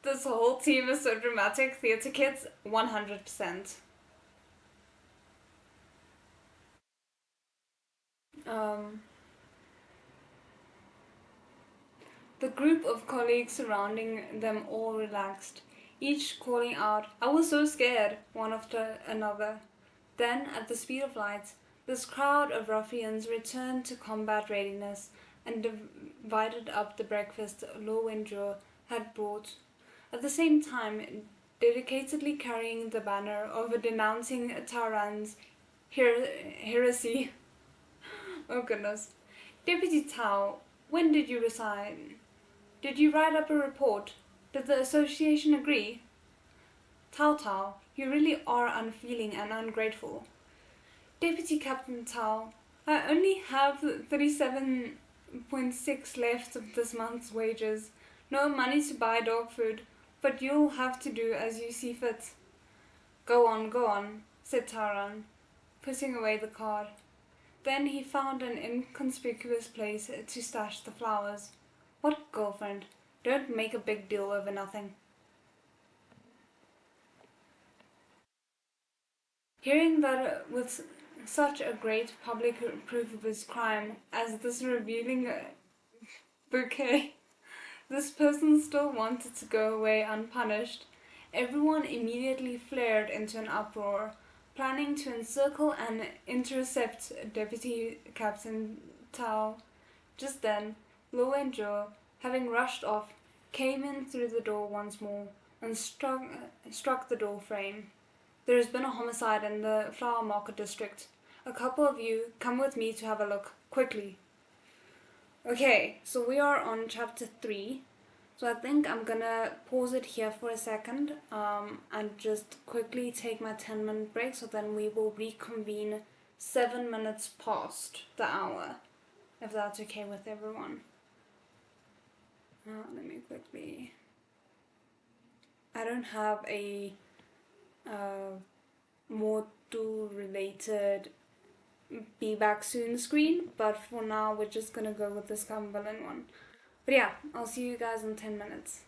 This whole team is so dramatic. Theatre kids, 100%. Um, the group of colleagues surrounding them all relaxed, each calling out, "I was so scared," one after another. Then, at the speed of light, this crowd of ruffians returned to combat readiness and divided up the breakfast Lo Wenjo had brought, at the same time dedicatedly carrying the banner of denouncing Taran's heresy. Oh goodness. "Deputy Tao, when did you resign? Did you write up a report? Did the association agree?" "Tao Tao, you really are unfeeling and ungrateful." "Deputy Captain Tao, I only have 37.6 left of this month's wages. No money to buy dog food, but you'll have to do as you see fit." Go on," said Taran, putting away the card. Then he found an inconspicuous place to stash the flowers. "What girlfriend? Don't make a big deal over nothing." Hearing that with such a great public proof of his crime as this revealing bouquet, this person still wanted to go away unpunished, everyone immediately flared into an uproar, planning to encircle and intercept Deputy Captain Tao. Just then, Lo and Joe, having rushed off, came in through the door once more and struck the door frame. "There has been a homicide in the flower market district. A couple of you come with me to have a look, quickly." Okay, so we are on chapter 3. So I think I'm gonna pause it here for a second and just quickly take my 10-minute break, so then we will reconvene 7 minutes past the hour, if that's okay with everyone. Let me quickly. I don't have a more tool related be back soon screen, but for now we're just gonna go with this Cumberland one. But yeah, I'll see you guys in 10 minutes.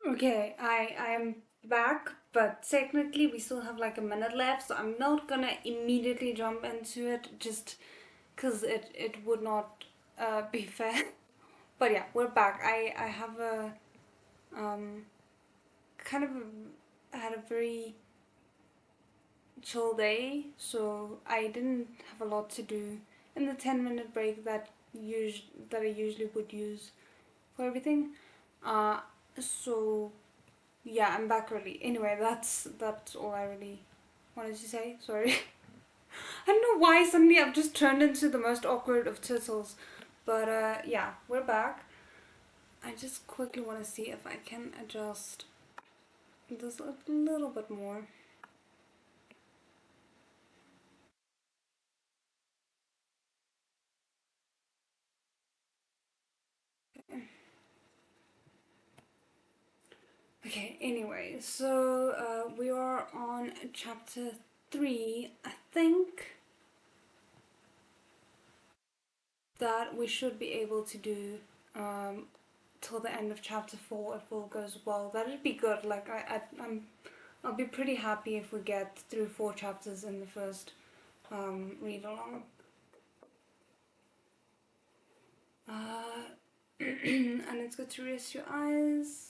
Okay, I am back, but technically we still have like a minute left, so I'm not gonna immediately jump into it just because it would not be fair. But yeah, we're back. I have a um kind of had a very chill day, so I didn't have a lot to do in the 10-minute break that I usually would use for everything. Uh, so yeah, I'm back early. Anyway, that's all I really wanted to say. Sorry. I don't know why suddenly I've just turned into the most awkward of turtles. But yeah, we're back. I just quickly want to see if I can adjust this a little bit more. Okay, anyway, so we are on chapter 3. I think that we should be able to do um, till the end of chapter 4 if all goes well. That'd be good. Like, I'll be pretty happy if we get through 4 chapters in the first read along. And it's good to rest your eyes.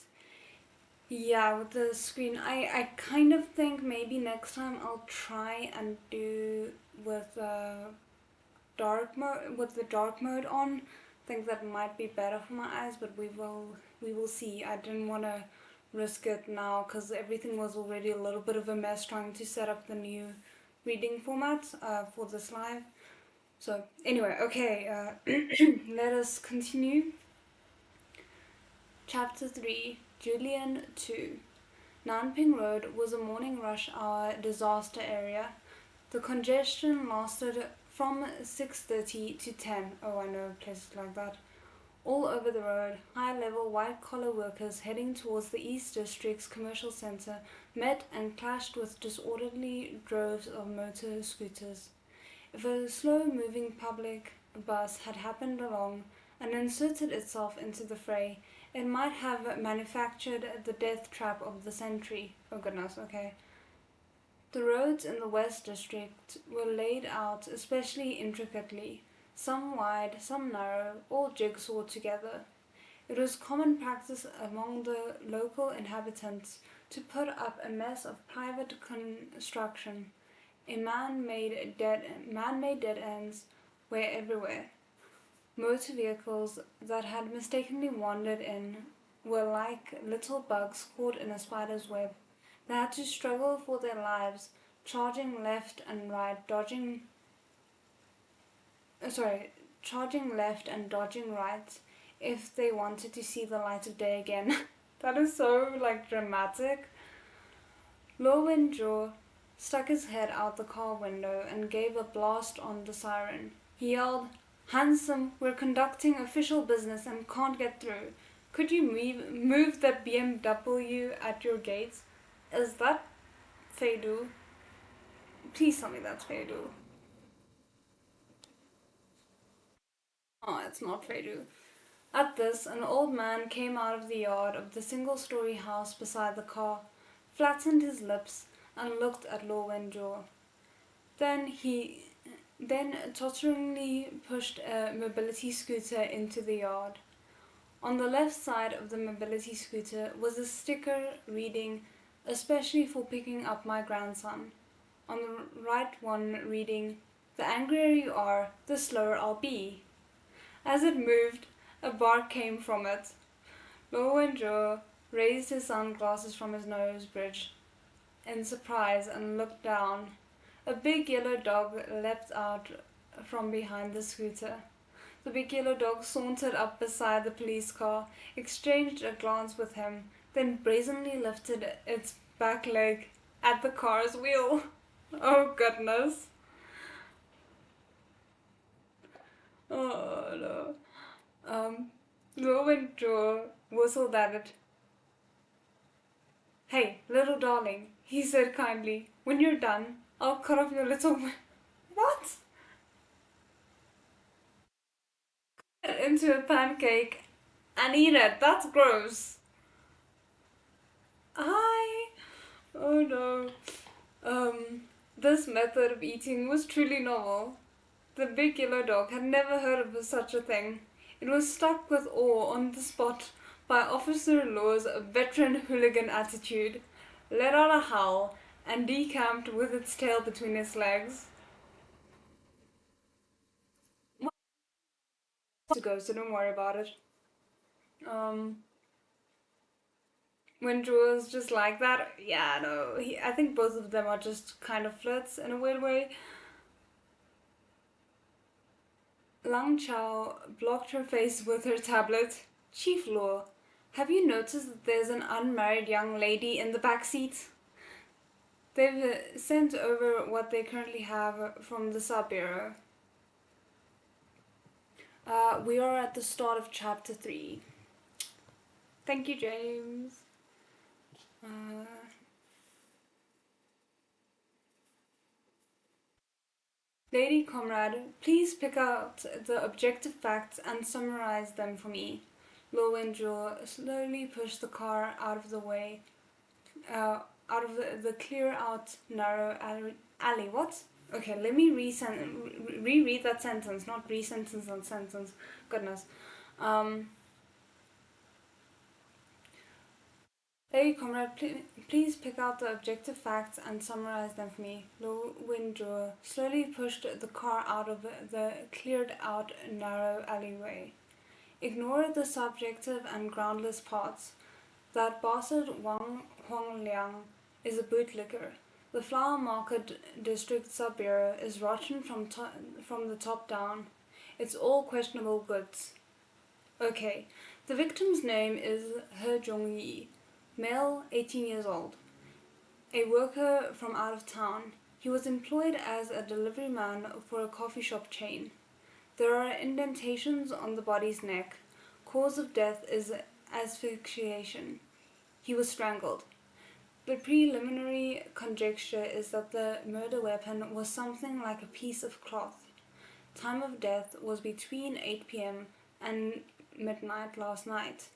Yeah, with the screen, I kind of think maybe next time I'll try and do with dark mode with the dark mode on. I think that might be better for my eyes, but we will see. I didn't want to risk it now because everything was already a little bit of a mess trying to set up the new reading format for this live. So anyway, okay, let us continue. Chapter 3, Julian 2. Nanping Road was a morning rush hour disaster area. The congestion lasted from 6:30 to 10. Oh, I know places like that. All over the road, high-level white-collar workers heading towards the East District's commercial center met and clashed with disorderly droves of motor scooters. If a slow-moving public bus had happened along and inserted itself into the fray, it might have manufactured the death trap of the century. Oh goodness, okay. The roads in the West District were laid out especially intricately, some wide, some narrow, all jigsawed together. It was common practice among the local inhabitants to put up a mess of private construction. Man-made dead ends were everywhere. Motor vehicles that had mistakenly wandered in were like little bugs caught in a spider's web. They had to struggle for their lives, charging left and right, sorry, charging left and dodging right if they wanted to see the light of day again. That is so like dramatic. Lowenjaw stuck his head out the car window and gave a blast on the siren. He yelled, "Handsome, we're conducting official business and can't get through. Could you move that BMW at your gates?" Is that Feidu? Please tell me that's Feidu. Oh, it's not Feidu. At this, an old man came out of the yard of the single-story house beside the car, flattened his lips, and looked at Lowenjaw. Then totteringly pushed a mobility scooter into the yard. On the left side of the mobility scooter was a sticker reading, "Especially for picking up my grandson." On the right one reading, "The angrier you are, the slower I'll be." As it moved, a bark came from it. Lowenjaw raised his sunglasses from his nose bridge in surprise and looked down. A big yellow dog leapt out from behind the scooter. The big yellow dog sauntered up beside the police car, exchanged a glance with him, then brazenly lifted its back leg at the car's wheel. Oh goodness. Oh no. Lowenjaw whistled at it. "Hey, little darling," he said kindly, "when you're done, I'll cut off your little. What? Into a pancake and eat it. That's gross. Hi! Oh no. This method of eating was truly novel. The big yellow dog had never heard of such a thing. It was struck with awe on the spot by Officer Law's veteran hooligan attitude, let out a howl, and decamped with its tail between its legs. Well, to go, so don't worry about it. Um, when Drew just like that, yeah, no, I think both of them are just kind of flirts in a weird way. Lang Chao blocked her face with her tablet. Chief Law, have you noticed that there's an unmarried young lady in the back seat? They've sent over what they currently have from the sub bureau. We are at the start of chapter 3. Thank you, James. Uh, Lady Comrade, please pick out the objective facts and summarize them for me. Lowenjaw slowly pushed the car out of the way, out of the clear out narrow alley. What? Okay, let me reread that sentence, not re-sentence on sentence. Goodness. Um, Hey, comrade, please pick out the objective facts and summarize them for me. Lo Windjaw slowly pushed the car out of the cleared out narrow alleyway. Ignore the subjective and groundless parts. That bastard Wang Huangliang is a bootlicker. The flower market district sub-bureau is rotten from the top down. It's all questionable goods. Okay, the victim's name is He Zhongyi, male, 18 years old, a worker from out of town. He was employed as a delivery man for a coffee shop chain. There are indentations on the body's neck. Cause of death is asphyxiation. He was strangled. The preliminary conjecture is that the murder weapon was something like a piece of cloth. Time of death was between 8 p.m. and midnight last night.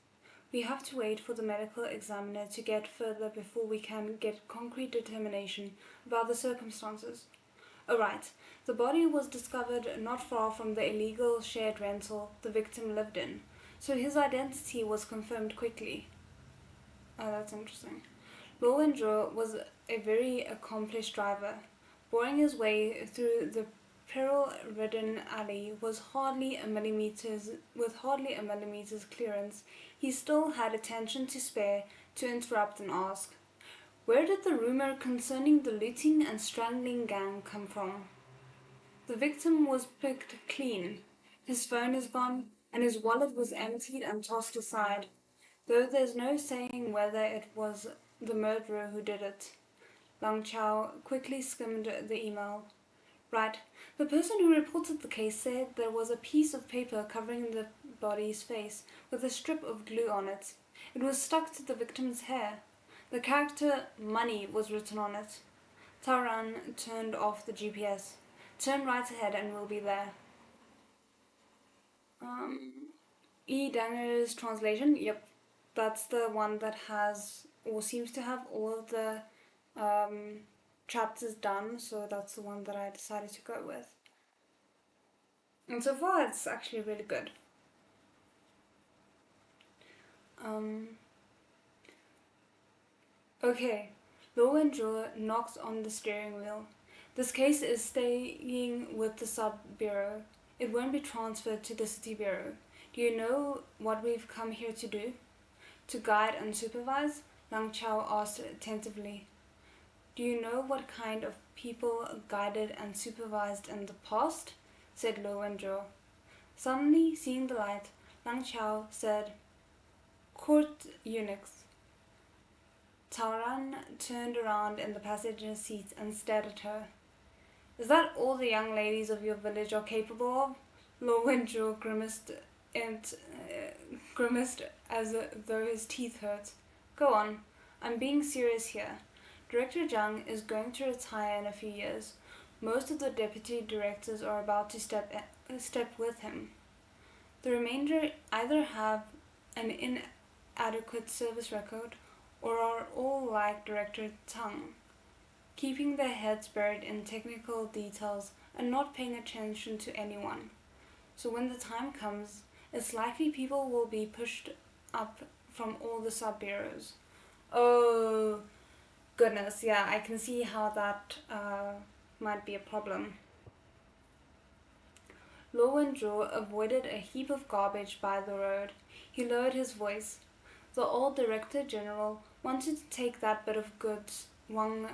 We have to wait for the medical examiner to get further before we can get concrete determination about the circumstances. Alright, the body was discovered not far from the illegal shared rental the victim lived in, so his identity was confirmed quickly. Oh, that's interesting. Lowendraw was a very accomplished driver. Boring his way through the peril-ridden alley with hardly a millimeter's clearance, he still had attention to spare to interrupt and ask, "Where did the rumor concerning the looting and strangling gang come from?" The victim was picked clean. His phone is gone, and his wallet was emptied and tossed aside, though there's no saying whether it was the murderer who did it. Lang Chao quickly skimmed the email. Right. The person who reported the case said there was a piece of paper covering the body's face with a strip of glue on it. It was stuck to the victim's hair. The character money was written on it. Taran turned off the GPS. Turn right ahead and we'll be there. E. Danger's translation, yep. That's the one that has, or seems to have, all of the chapters done, so that's the one that I decided to go with. And so far, it's actually really good. Okay, Lowendraw knocks on the steering wheel. This case is staying with the sub-bureau. It won't be transferred to the city bureau. Do you know what we've come here to do? To guide and supervise? Lang Chao asked attentively. Do you know what kind of people guided and supervised in the past? Said Lowendraw. Suddenly, seeing the light, Lang Chao said, "Court eunuchs." Taoran turned around in the passenger seat and stared at her. "Is that all the young ladies of your village are capable of?" Lowendraw grimaced as though his teeth hurt. "Go on. I'm being serious here. Director Zhang is going to retire in a few years. Most of the deputy directors are about to step with him. The remainder either have an inadequate service record or are all like Director Tang, keeping their heads buried in technical details and not paying attention to anyone. So when the time comes, it's likely people will be pushed up from all the sub bureaus. Oh, goodness, yeah, I can see how that might be a problem. Lowenjo avoided a heap of garbage by the road. He lowered his voice. The old director general wanted to take that bit of goods Wang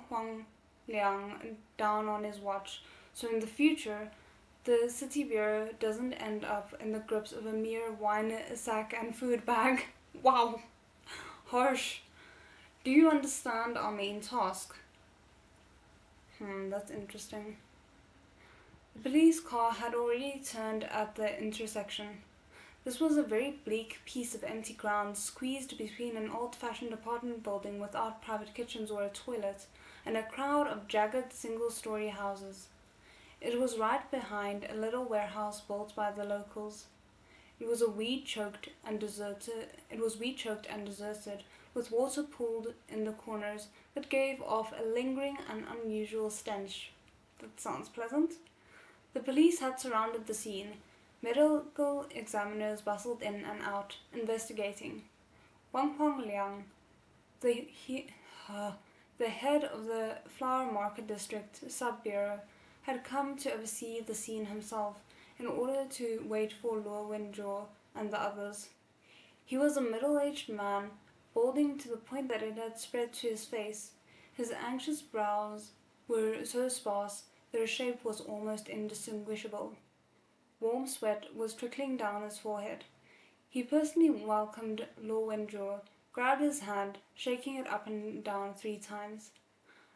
Huang Liang down on his watch, so in the future the city bureau doesn't end up in the grips of a mere wine sack and food bag. Wow, harsh. Do you understand our main task? That's interesting. The police car had already turned at the intersection. This was a very bleak piece of empty ground squeezed between an old fashioned apartment building without private kitchens or a toilet and a crowd of jagged single story houses. It was right behind a little warehouse built by the locals. It was weed choked and deserted, with water pooled in the corners that gave off a lingering and unusual stench. That sounds pleasant. The police had surrounded the scene. Medical examiners bustled in and out, investigating. Wang Peng Liang, the, he, the head of the Flower Market District Sub Bureau, had come to oversee the scene himself in order to wait for Luo Wenzhou and the others. He was a middle aged man, balding to the point that it had spread to his face. His anxious brows were so sparse that his shape was almost indistinguishable. Warm sweat was trickling down his forehead. He personally welcomed Luo Wenzhou, grabbed his hand, shaking it up and down 3 times.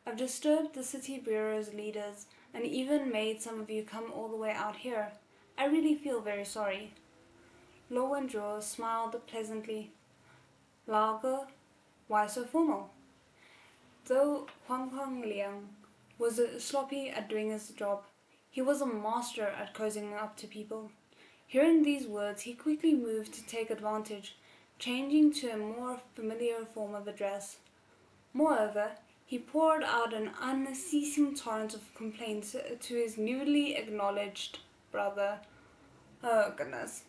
I've disturbed the city bureau's leaders and even made some of you come all the way out here. I really feel very sorry. Luo Wenzhou smiled pleasantly. Lager, why so formal? Though Huang Huang Liang was sloppy at doing his job, he was a master at cozying up to people. Hearing these words, he quickly moved to take advantage, changing to a more familiar form of address. Moreover, he poured out an unceasing torrent of complaints to his newly acknowledged brother. Oh, goodness.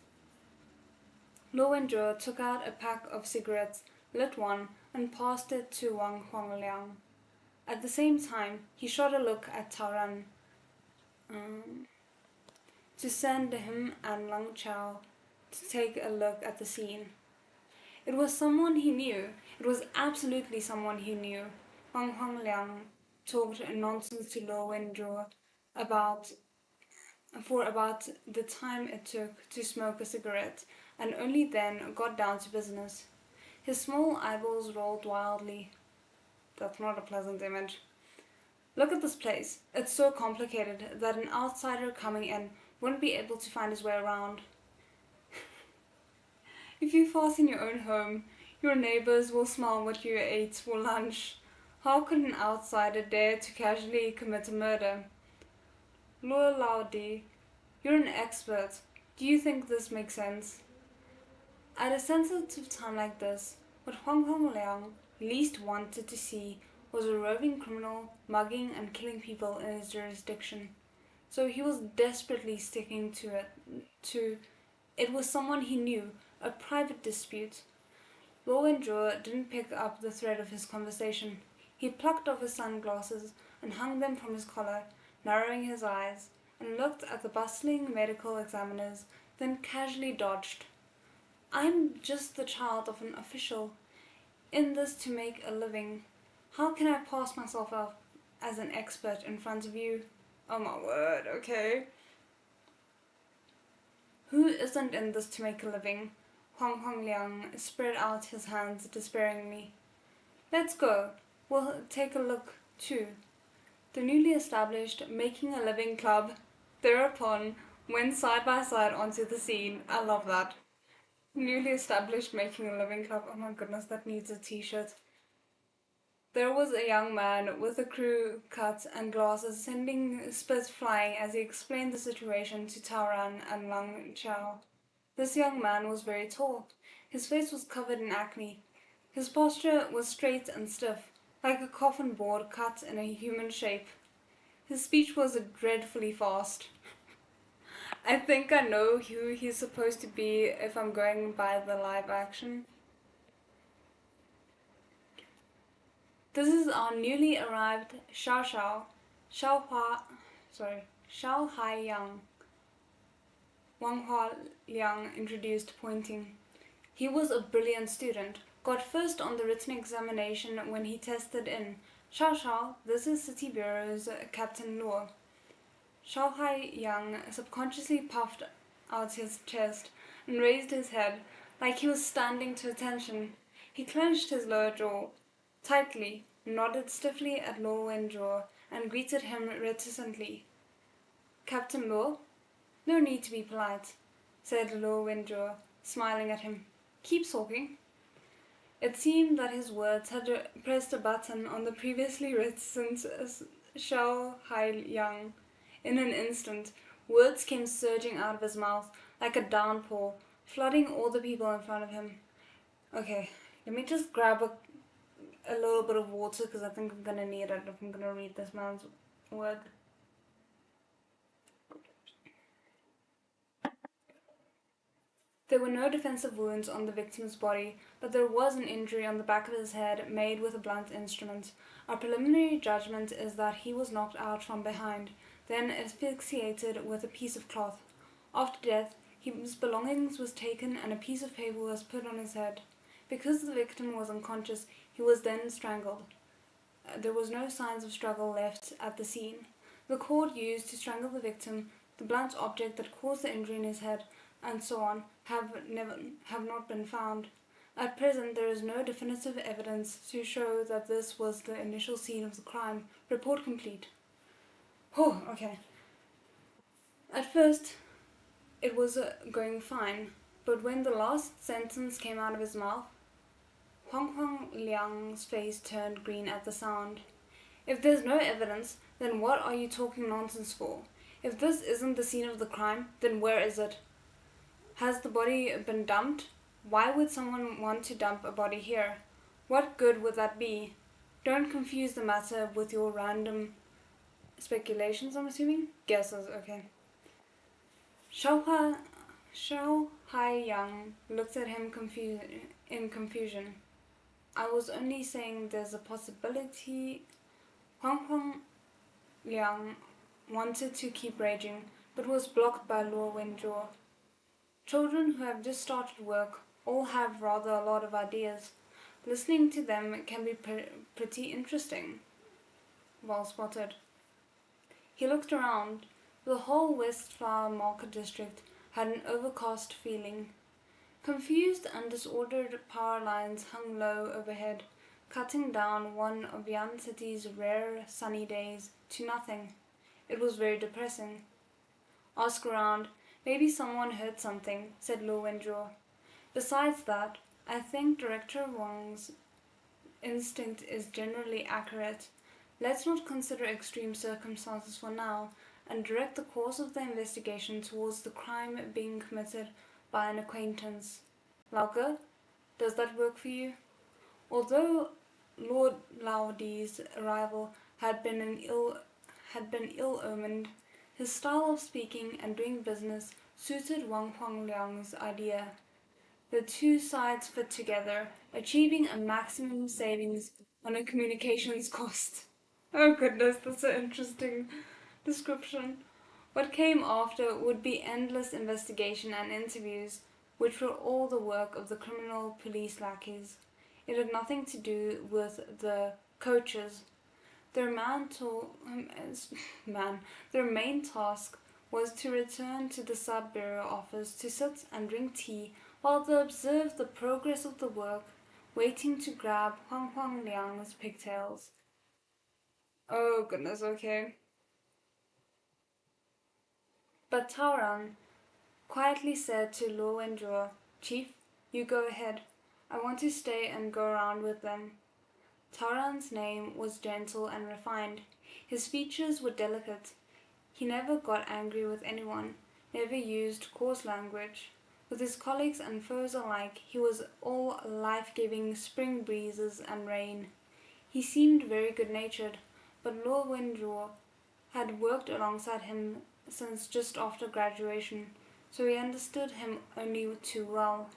Lowenjo took out a pack of cigarettes, lit one, and passed it to Wang Huangliang. At the same time, he shot a look at Taoran um, to send him and Lang Chao to take a look at the scene. It was someone he knew. It was absolutely someone he knew. Wang Huangliang talked nonsense to Lo Wenzhou about for about the time it took to smoke a cigarette, and only then got down to business. His small eyeballs rolled wildly. That's not a pleasant image. Look at this place. It's so complicated that an outsider coming in wouldn't be able to find his way around. If you fast in your own home, your neighbors will smell what you ate for lunch. How could an outsider dare to casually commit a murder? Luo Laodi, you're an expert. Do you think this makes sense? At a sensitive time like this, what Huang Hongliang least wanted to see was a roving criminal mugging and killing people in his jurisdiction. So he was desperately sticking to it was someone he knew, a private dispute. Luo Wenjue didn't pick up the thread of his conversation. He plucked off his sunglasses and hung them from his collar, narrowing his eyes, and looked at the bustling medical examiners, then casually dodged. I'm just the child of an official, in this to make a living. How can I pass myself off as an expert in front of you? Oh my word, okay. Who isn't in this to make a living? Huang Hongliang spread out his hands despairingly. Let's go. We'll take a look, too. The newly established Making a Living Club thereupon went side by side onto the scene. I love that. Newly established Making a Living Club. Oh my goodness, that needs a t-shirt. There was a young man with a crew cut and glasses sending spits flying as he explained the situation to Taoran and Lang Chao. This young man was very tall. His face was covered in acne. His posture was straight and stiff, like a coffin board cut in a human shape. His speech was dreadfully fast. I think I know who he's supposed to be if I'm going by the live action. This is our newly arrived Xiao Hai Yang, Wang Hua Liang introduced, pointing. He was a brilliant student, got first on the written examination when he tested in. Xiao, this is City Bureau's Captain Luo. Xiao Hai Yang subconsciously puffed out his chest and raised his head like he was standing to attention. He clenched his lower jaw tightly, nodded stiffly at Luo Wenjor, and greeted him reticently. Captain Luo? No need to be polite, said Luo Wenjor, smiling at him. Keep talking. It seemed that his words had pressed a button on the previously reticent Xiao Hai Yang. In an instant, words came surging out of his mouth like a downpour, flooding all the people in front of him. Okay, let me just grab a little bit of water because I think I'm gonna need it if I'm gonna read this man's word. There were no defensive wounds on the victim's body, but there was an injury on the back of his head made with a blunt instrument. Our preliminary judgment is that he was knocked out from behind, then asphyxiated with a piece of cloth. After death, his belongings was taken and a piece of paper was put on his head. Because the victim was unconscious, he was then strangled. There was no signs of struggle left at the scene. The cord used to strangle the victim, the blunt object that caused the injury in his head, and so on, have not been found. At present, there is no definitive evidence to show that this was the initial scene of the crime. Report complete. Oh, okay. At first, it was going fine, but when the last sentence came out of his mouth, Huang Liang's face turned green at the sound. If there's no evidence, then what are you talking nonsense for? If this isn't the scene of the crime, then where is it? Has the body been dumped? Why would someone want to dump a body here? What good would that be? Don't confuse the matter with your random speculations, I'm assuming? Guesses, okay. Xiao Hai Yang looked at him in confusion. I was only saying there's a possibility. Huang Liang wanted to keep raging, but was blocked by Luo Wenjor. Children who have just started work all have rather a lot of ideas. Listening to them can be pretty interesting. Well spotted. He looked around. The whole West Flower Market district had an overcast feeling. Confused and disordered power lines hung low overhead, cutting down one of Yan City's rare sunny days to nothing. It was very depressing. Ask around. Maybe someone heard something, said Luo Wenjor. Besides that, I think Director Wang's instinct is generally accurate. Let's not consider extreme circumstances for now, and direct the course of the investigation towards the crime being committed by an acquaintance. Lauke, does that work for you? Although Lord Laudi's arrival had been ill-omened, his style of speaking and doing business suited Wang Huangliang's idea. The two sides fit together, achieving a maximum savings on a communications cost. Oh goodness, that's an interesting description. What came after would be endless investigation and interviews, which were all the work of the criminal police lackeys. It had nothing to do with the coaches. Their their main task was to return to the sub-bureau office to sit and drink tea while they observed the progress of the work, waiting to grab Huang Liang's pigtails. Oh goodness, okay. But Taoran quietly said to Luo Wenjua, Chief, you go ahead. I want to stay and go around with them. Taoran's name was gentle and refined. His features were delicate. He never got angry with anyone, never used coarse language. With his colleagues and foes alike, he was all life-giving spring breezes and rain. He seemed very good-natured, but Lo Windroor had worked alongside him since just after graduation, so he understood him only too well.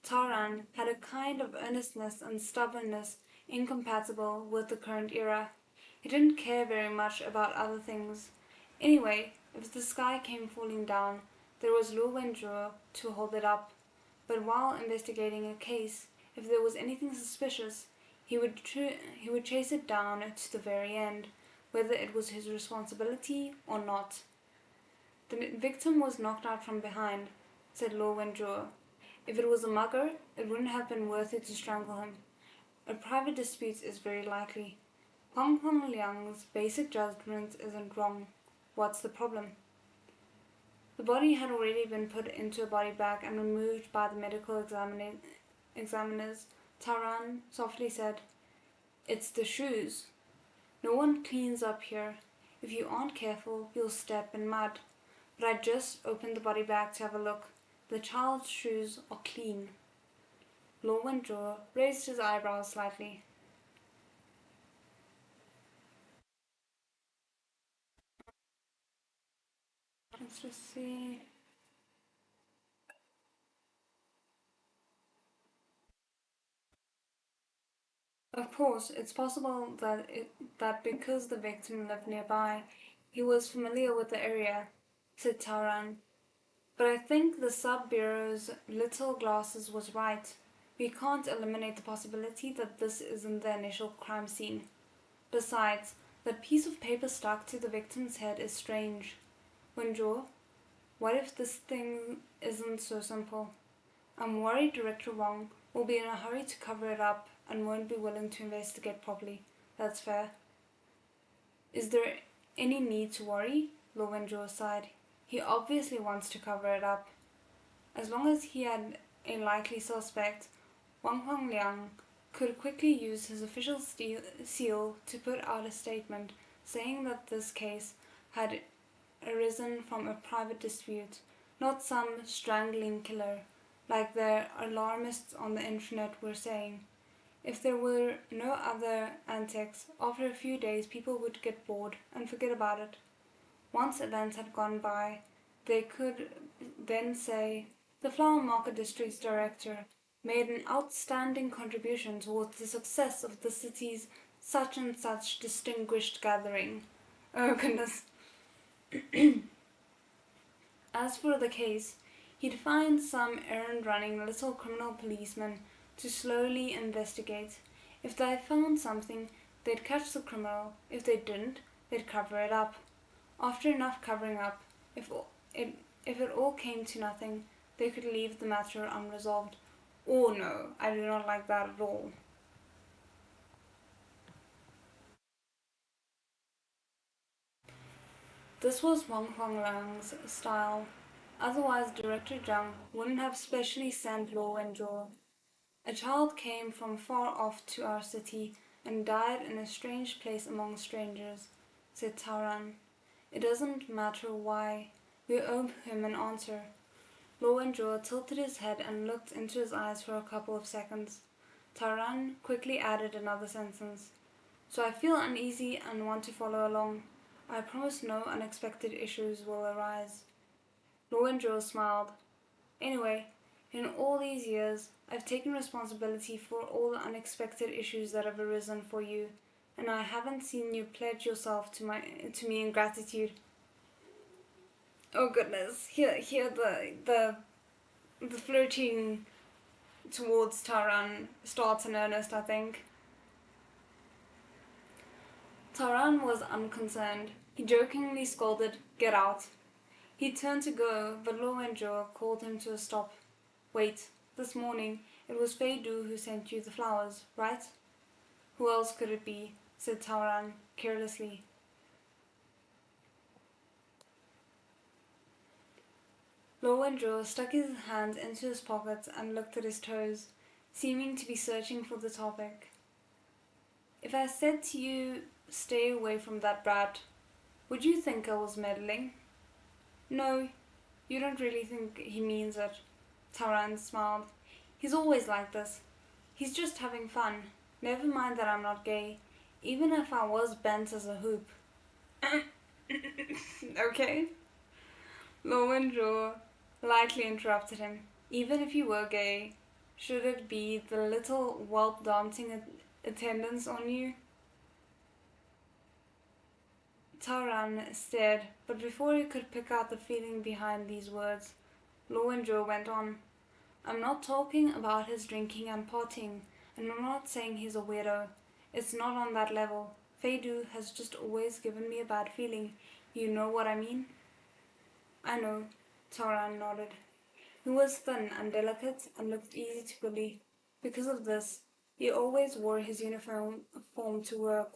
Taran had a kind of earnestness and stubbornness incompatible with the current era. He didn't care very much about other things. Anyway, if the sky came falling down, there was Lurwendrua to hold it up. But while investigating a case, if there was anything suspicious, he would chase it down to the very end, whether it was his responsibility or not. The victim was knocked out from behind, said Lurwendrua. If it was a mugger, it wouldn't have been worth it to strangle him. A private dispute is very likely. Hong Kong Liang's basic judgment isn't wrong. What's the problem? The body had already been put into a body bag and removed by the medical examiners. Taran softly said, "It's the shoes. No one cleans up here. If you aren't careful, you'll step in mud. But I just opened the body bag to have a look. The child's shoes are clean." Lorwendor raised his eyebrows slightly. Let's just see. Of course, it's possible that because the victim lived nearby, he was familiar with the area, said Taran. But I think the sub-bureau's little glasses was right. We can't eliminate the possibility that this isn't the initial crime scene. Besides, that piece of paper stuck to the victim's head is strange. Winjaw, what if this thing isn't so simple? I'm worried Director Wong will be in a hurry to cover it up and won't be willing to investigate properly. That's fair. Is there any need to worry? Lo Wenjo sighed. He obviously wants to cover it up. As long as he had a likely suspect, Wang Hongliang could quickly use his official seal to put out a statement saying that this case had arisen from a private dispute, not some strangling killer, like the alarmists on the internet were saying. If there were no other antics, after a few days people would get bored and forget about it. Once events had gone by, they could then say, "The Flower Market District's director made an outstanding contribution towards the success of the city's such and such distinguished gathering." Oh goodness. As for the case, he'd find some errand-running little criminal policeman to slowly investigate. If they found something, they'd catch the criminal. If they didn't, they'd cover it up. After enough covering up, if it all came to nothing, they could leave the matter unresolved. Oh no, I do not like that at all. This was Wang Huanglang's style. Otherwise, Director Zhang wouldn't have specially sent Luo Wenzhou. A child came from far off to our city and died in a strange place among strangers, said Taran. It doesn't matter why. We owe him an answer. Luo Wenzhou tilted his head and looked into his eyes for a couple of seconds. Taran quickly added another sentence. So I feel uneasy and want to follow along. I promise no unexpected issues will arise. Lowenjo smiled. Anyway, in all these years, I've taken responsibility for all the unexpected issues that have arisen for you, and I haven't seen you pledge yourself to me in gratitude. Oh goodness, here the flirting towards Taran starts in earnest, I think. Taran was unconcerned. He jokingly scolded, "Get out." He turned to go, but Lo Wenjo called him to a stop. "Wait, this morning it was Fei Du who sent you the flowers, right?" "Who else could it be?" said Taran carelessly. Lo Wenjo stuck his hands into his pockets and looked at his toes, seeming to be searching for the topic. "If I said to you, 'Stay away from that brat,' would you think I was meddling?" "No, you don't really think he means it." Taran smiled. He's always like this. He's just having fun. Never mind that I'm not gay. Even if I was bent as a hoop. Okay? Lowendraw lightly interrupted him. Even if you were gay, should it be the little whelp dancing attendance on you? Taran stared, but before he could pick out the feeling behind these words, Lowendraw went on. I'm not talking about his drinking and partying, and I'm not saying he's a weirdo. It's not on that level. Feidu has just always given me a bad feeling. You know what I mean? I know, Taran nodded. He was thin and delicate and looked easy to bully. Because of this, he always wore his uniform to work.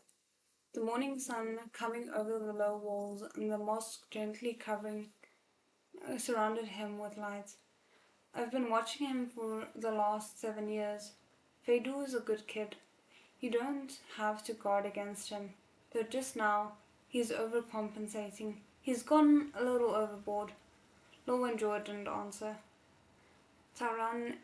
The morning sun coming over the low walls and the mosque gently covering surrounded him with light. I've been watching him for the last 7 years. Feidu is a good kid. You don't have to guard against him. But just now, he's overcompensating. He's gone a little overboard. Lowendraw didn't answer. Taran,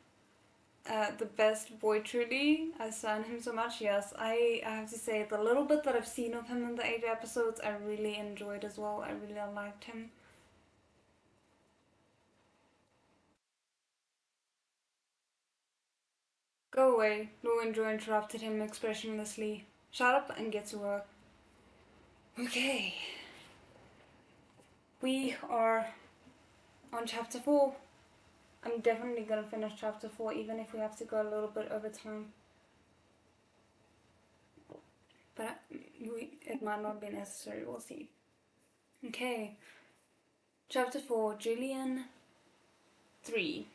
the best boy truly. I stand him so much. Yes, I have to say, the little bit that I've seen of him in the 8 episodes, I really enjoyed as well. I really liked him. Go away, Lowendraw interrupted him expressionlessly. Shut up and get to work. Okay, we are on chapter 4. I'm definitely gonna finish chapter 4 even if we have to go a little bit over time. But it might not be necessary, we'll see. Okay, chapter 4, Julian 3.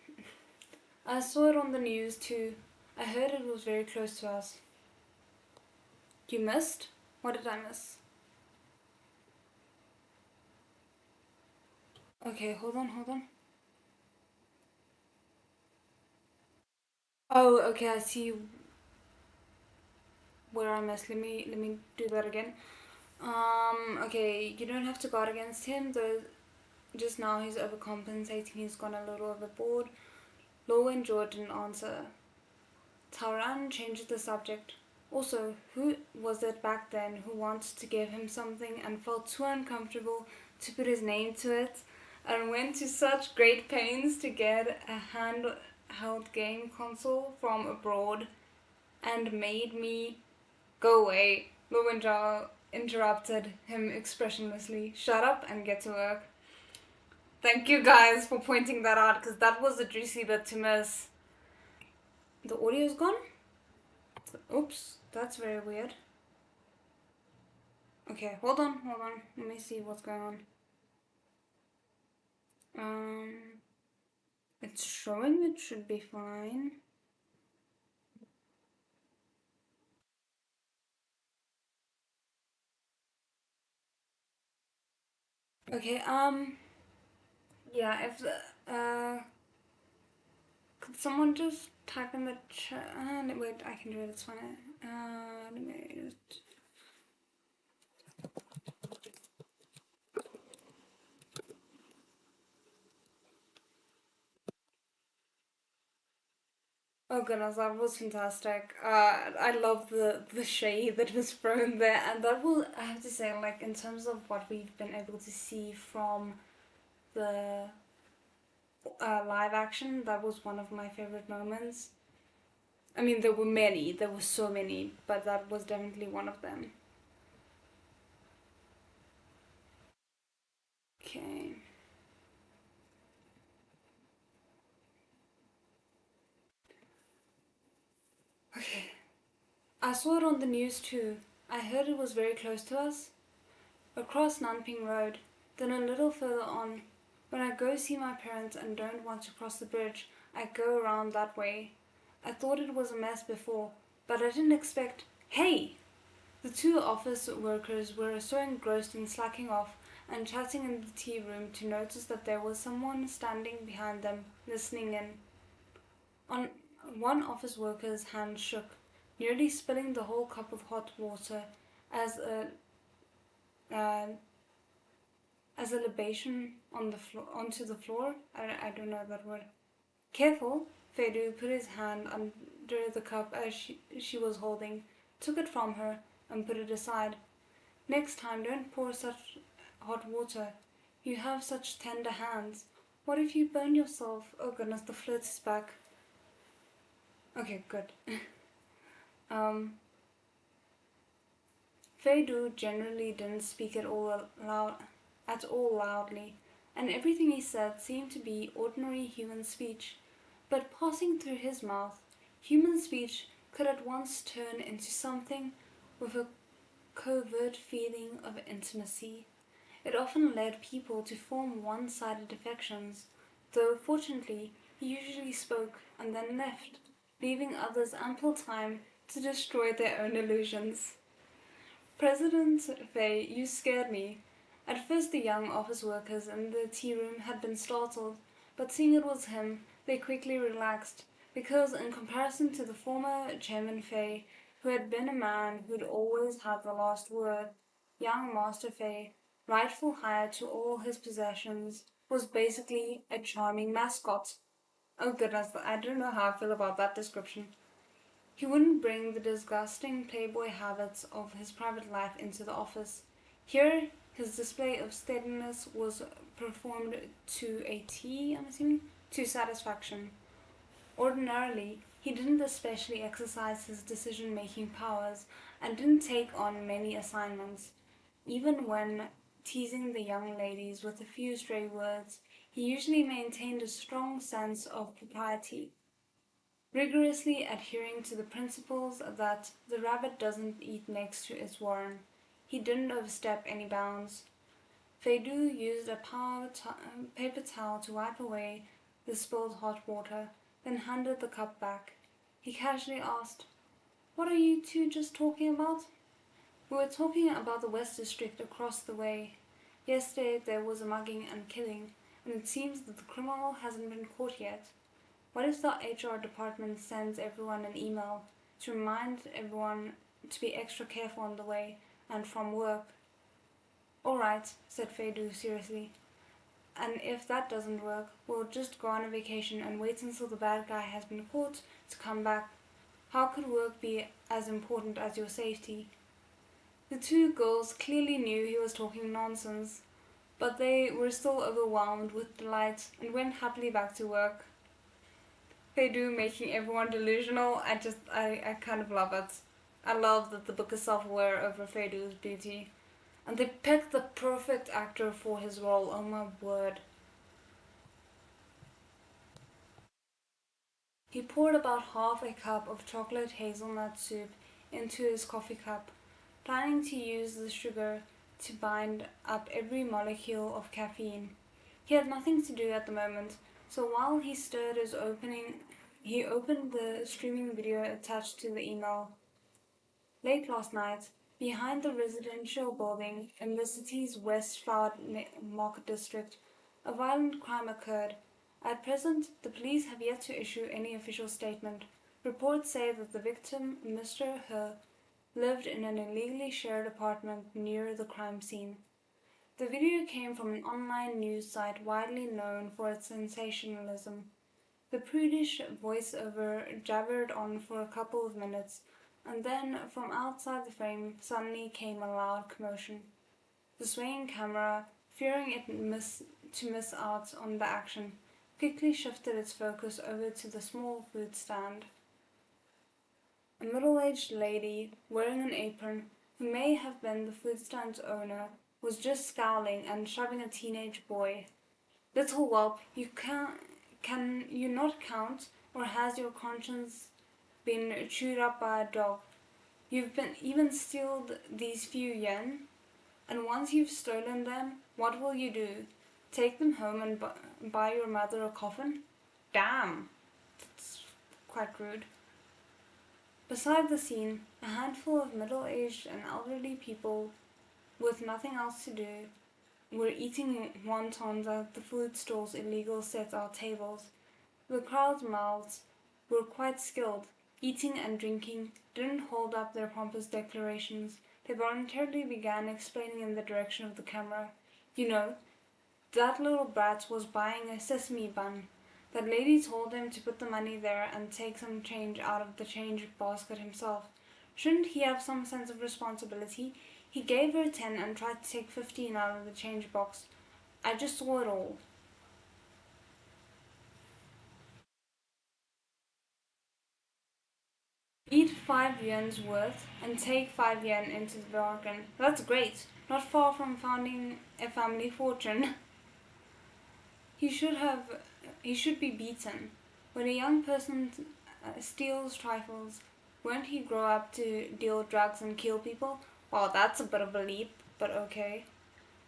I saw it on the news too. I heard it was very close to us. You missed? What did I miss? Okay, hold on. Oh, okay, I see where I missed. Let me do that again. Okay, you don't have to guard against him, though just now he's overcompensating, he's gone a little overboard. Lowendraw didn't answer. Taran changed the subject. Also, who was it back then who wanted to give him something and felt too uncomfortable to put his name to it and went to such great pains to get a handheld game console from abroad and made me go away? Lowendraw interrupted him expressionlessly. Shut up and get to work. Thank you guys for pointing that out because that was a juicy bit to miss. The audio's gone? Oops, that's very weird. Okay, hold on. Let me see what's going on. Um, it's showing it should be fine. Okay, yeah, if the, could someone just type in the chat? Wait, I can do it, it's fine. Let me just... Oh goodness, that was fantastic. I love the shade that was thrown there, and that will, I have to say, like in terms of what we've been able to see from the live action, that was one of my favorite moments. I mean, there were so many, but that was definitely one of them. Okay. Okay. I saw it on the news too. I heard it was very close to us. Across Nanping Road, then a little further on. When I go see my parents and don't want to cross the bridge, I go around that way. I thought it was a mess before, but I didn't expect. Hey! The two office workers were so engrossed in slacking off and chatting in the tea room to notice that there was someone standing behind them, listening in. On one office worker's hand shook, nearly spilling the whole cup of hot water as a uh, as a libation on the floor onto the floor. I don't know that word. Careful, Fedu put his hand under the cup as she was holding, took it from her, and put it aside. Next time, don't pour such hot water. You have such tender hands. What if you burn yourself? Oh goodness, the flirt is back. Okay, good. um, Fedu generally didn't speak at all loudly, and everything he said seemed to be ordinary human speech. But passing through his mouth, human speech could at once turn into something with a covert feeling of intimacy. It often led people to form one-sided affections, though fortunately he usually spoke and then left, leaving others ample time to destroy their own illusions. President Fay, you scared me. At first the young office workers in the tea room had been startled, but seeing it was him, they quickly relaxed, because in comparison to the former Chairman Fay, who had been a man who'd always had the last word, young Master Fay, rightful heir to all his possessions, was basically a charming mascot. Oh goodness, I don't know how I feel about that description. He wouldn't bring the disgusting playboy habits of his private life into the office. Here, his display of steadiness was performed to a T, I'm assuming, to satisfaction. Ordinarily, he didn't especially exercise his decision making powers and didn't take on many assignments. Even when teasing the young ladies with a few stray words, he usually maintained a strong sense of propriety, rigorously adhering to the principles that the rabbit doesn't eat next to its warren. He didn't overstep any bounds. Fedu used a paper towel to wipe away the spilled hot water, then handed the cup back. He casually asked, "What are you two just talking about?" "We were talking about the West District across the way. Yesterday there was a mugging and killing, and it seems that the criminal hasn't been caught yet. What if the HR department sends everyone an email to remind everyone to be extra careful on the way and from work?" "All right," said Fedu seriously. "And if that doesn't work, we'll just go on a vacation and wait until the bad guy has been caught to come back. How could work be as important as your safety?" The two girls clearly knew he was talking nonsense, but they were still overwhelmed with delight and went happily back to work. They do, making everyone delusional. I kind of love it. I love that the book is self-aware over Fedu's beauty. And they picked the perfect actor for his role, oh my word. He poured about half a cup of chocolate hazelnut soup into his coffee cup, planning to use the sugar to bind up every molecule of caffeine. He had nothing to do at the moment, so while he stirred his opening, he opened the streaming video attached to the email. Late last night, behind the residential building in the city's West Flower Market District, a violent crime occurred. At present, the police have yet to issue any official statement. Reports say that the victim, Mr. He, lived in an illegally shared apartment near the crime scene. The video came from an online news site widely known for its sensationalism. The prudish voiceover jabbered on for a couple of minutes, and then from outside the frame suddenly came a loud commotion. The swaying camera, fearing to miss out on the action, quickly shifted its focus over to the small food stand. A middle-aged lady, wearing an apron, who may have been the food stand's owner, was just scowling and shoving a teenage boy. "Little whelp, can you not count, or has your conscience been chewed up by a dog? You've been even stealed these few yen, and once you've stolen them, what will you do? Take them home and buy your mother a coffin? Damn, that's quite rude." Beside the scene, a handful of middle-aged and elderly people with nothing else to do were eating wontons at the food stall's illegal set-out tables. The crowd's mouths were quite skilled. Eating and drinking didn't hold up their pompous declarations. They voluntarily began explaining in the direction of the camera. "You know, that little brat was buying a sesame bun. That lady told him to put the money there and take some change out of the change basket himself. Shouldn't he have some sense of responsibility? He gave her 10 and tried to take 15 out of the change box. I just saw it all. Eat 5 yen's worth and take 5 yen into the bargain. That's great. Not far from founding a family fortune. He should have. He should be beaten. When a young person steals trifles, won't he grow up to deal drugs and kill people? Well, that's a bit of a leap, but okay.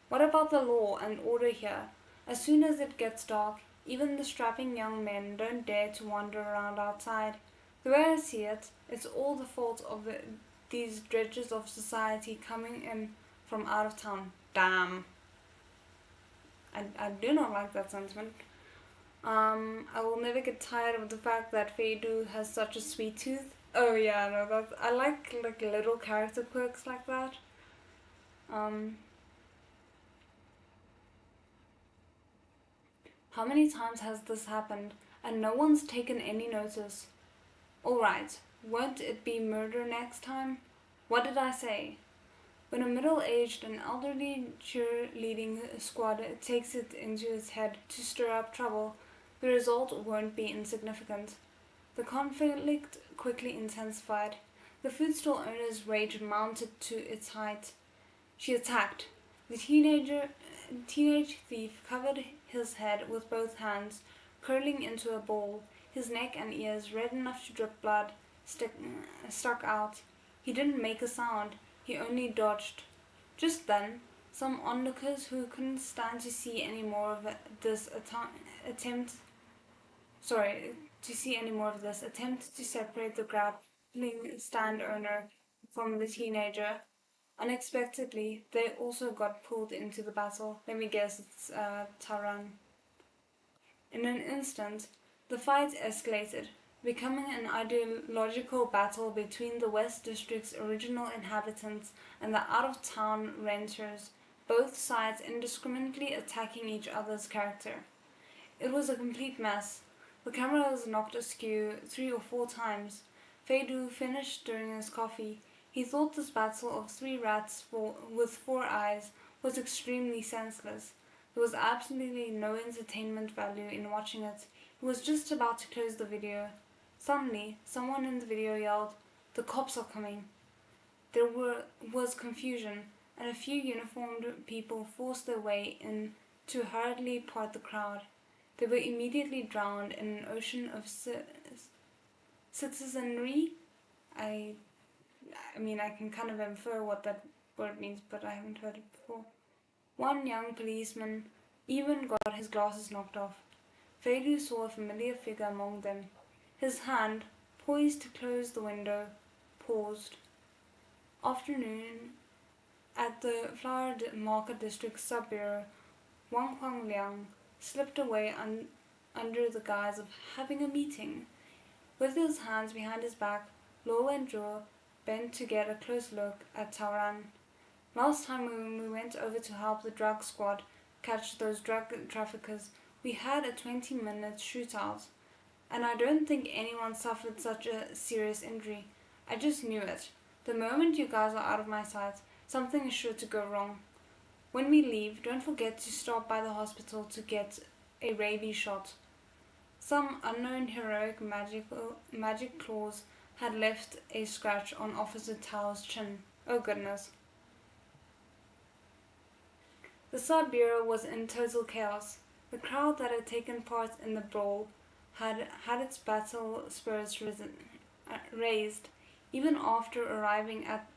What about the law and order here? As soon as it gets dark, even the strapping young men don't dare to wander around outside. The way I see it, it's all the fault of these dredges of society coming in from out of town. Damn. I do not like that sentiment. I will never get tired of the fact that Feidu has such a sweet tooth. Oh yeah, no, that's I like little character quirks like that. Um, how many times has this happened and no one's taken any notice? All right, won't it be murder next time? What did I say? When a middle-aged and elderly cheerleading squad takes it into its head to stir up trouble, the result won't be insignificant. The conflict quickly intensified. The food stall owner's rage mounted to its height. She attacked. The teenage thief covered his head with both hands, curling into a ball. His neck and ears, red enough to drip blood, stuck out. He didn't make a sound. He only dodged. Just then, some onlookers who couldn't stand to see any more of this attempt sorry, to see any more of this attempt to separate the grappling stand owner from the teenager. Unexpectedly, they also got pulled into the battle. Let me guess, it's Taran. In an instant, the fight escalated, becoming an ideological battle between the West District's original inhabitants and the out of town renters, both sides indiscriminately attacking each other's character. It was a complete mess. The camera was knocked askew 3 or 4 times. Feidu finished stirring his coffee. He thought this battle of 3 rats with 4 eyes was extremely senseless. There was absolutely no entertainment value in watching it. He was just about to close the video. Suddenly, someone in the video yelled, "The cops are coming." Was confusion, and a few uniformed people forced their way in to hurriedly part the crowd. They were immediately drowned in an ocean of citizenry. I, I mean, I can kind of infer what that word means, but I haven't heard it before. One young policeman even got his glasses knocked off. Feidu saw a familiar figure among them. His hand, poised to close the window, paused. Afternoon, at the Flower Market District Sub-Bureau, Wang Huangliang slipped away under the guise of having a meeting. With his hands behind his back, Luo and Zhuo bent to get a close look at Taoran. Last time when we went over to help the drug squad catch those drug traffickers, we had a 20-minute shootout, and I don't think anyone suffered such a serious injury. I just knew it. The moment you guys are out of my sight, something is sure to go wrong. When we leave, don't forget to stop by the hospital to get a rabies shot. Some unknown heroic magic claws had left a scratch on Officer Tao's chin. Oh goodness. The sub-bureau was in total chaos. The crowd that had taken part in the brawl had had its battle spirits raised. Even after arriving at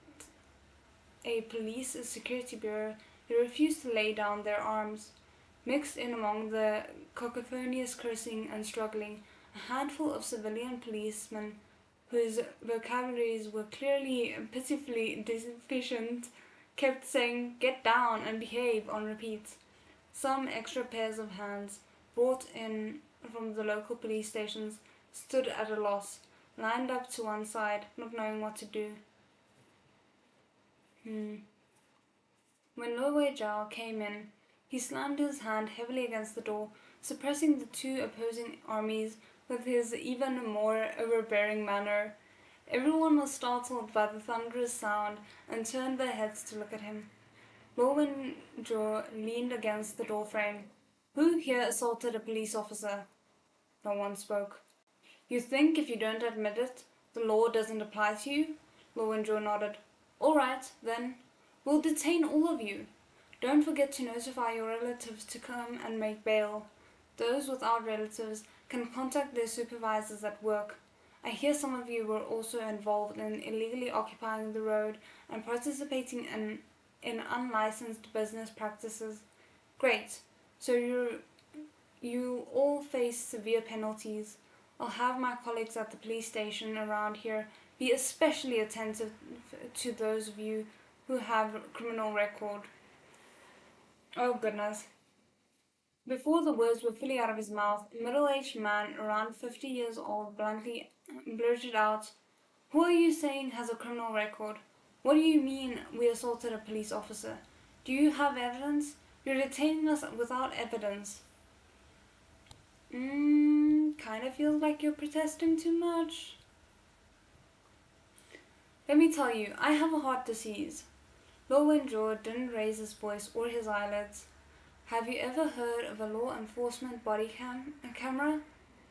a police security bureau, they refused to lay down their arms. Mixed in among the cacophonious cursing and struggling, a handful of civilian policemen whose vocabularies were clearly pitifully deficient kept saying "get down" and "behave" on repeat. Some extra pairs of hands, brought in from the local police stations, stood at a loss, lined up to one side, not knowing what to do. When Lo Wei Jiao came in, he slammed his hand heavily against the door, suppressing the two opposing armies with his even more overbearing manner. Everyone was startled by the thunderous sound and turned their heads to look at him. Lowenjaw leaned against the doorframe. Who here assaulted a police officer? No one spoke. You think if you don't admit it, the law doesn't apply to you? Lowenjaw nodded. All right, then. We'll detain all of you. Don't forget to notify your relatives to come and make bail. Those without relatives can contact their supervisors at work. I hear some of you were also involved in illegally occupying the road and participating in unlicensed business practices. Great. So you all face severe penalties. I'll have my colleagues at the police station around here be especially attentive to those of you who have a criminal record. Oh goodness. Before the words were fully out of his mouth, a middle-aged man around 50 years old bluntly blurted out, Who are you saying has a criminal record? What do you mean we assaulted a police officer? Do you have evidence? You're detaining us without evidence. Kind of feels like you're protesting too much. Let me tell you, I have a heart disease. Lowenjaw didn't raise his voice or his eyelids. Have you ever heard of a law enforcement body camera?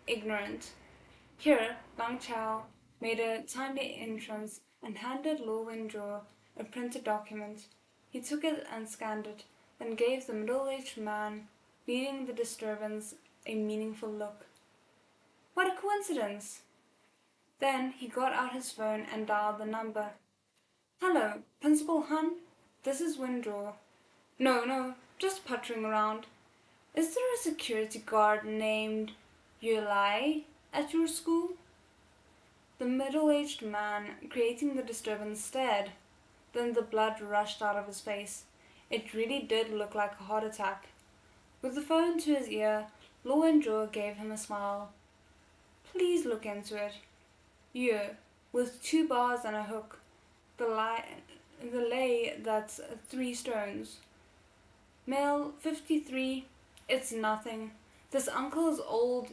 Ignorant. Here, Lang Chao made a timely entrance and handed Lowenjaw a printed document. He took it and scanned it, then gave the middle-aged man leading the disturbance a meaningful look. What a coincidence! Then he got out his phone and dialed the number. Hello, Principal Hun? This is Windraw. No, just puttering around. Is there a security guard named Yulai at your school? The middle-aged man creating the disturbance stared. Then the blood rushed out of his face. It really did look like a heart attack. With the phone to his ear, Lowenjaw gave him a smile. Please look into it. You, with 2 bars and a hook. The lay that's 3 stones. Male, 53. It's nothing. This uncle is old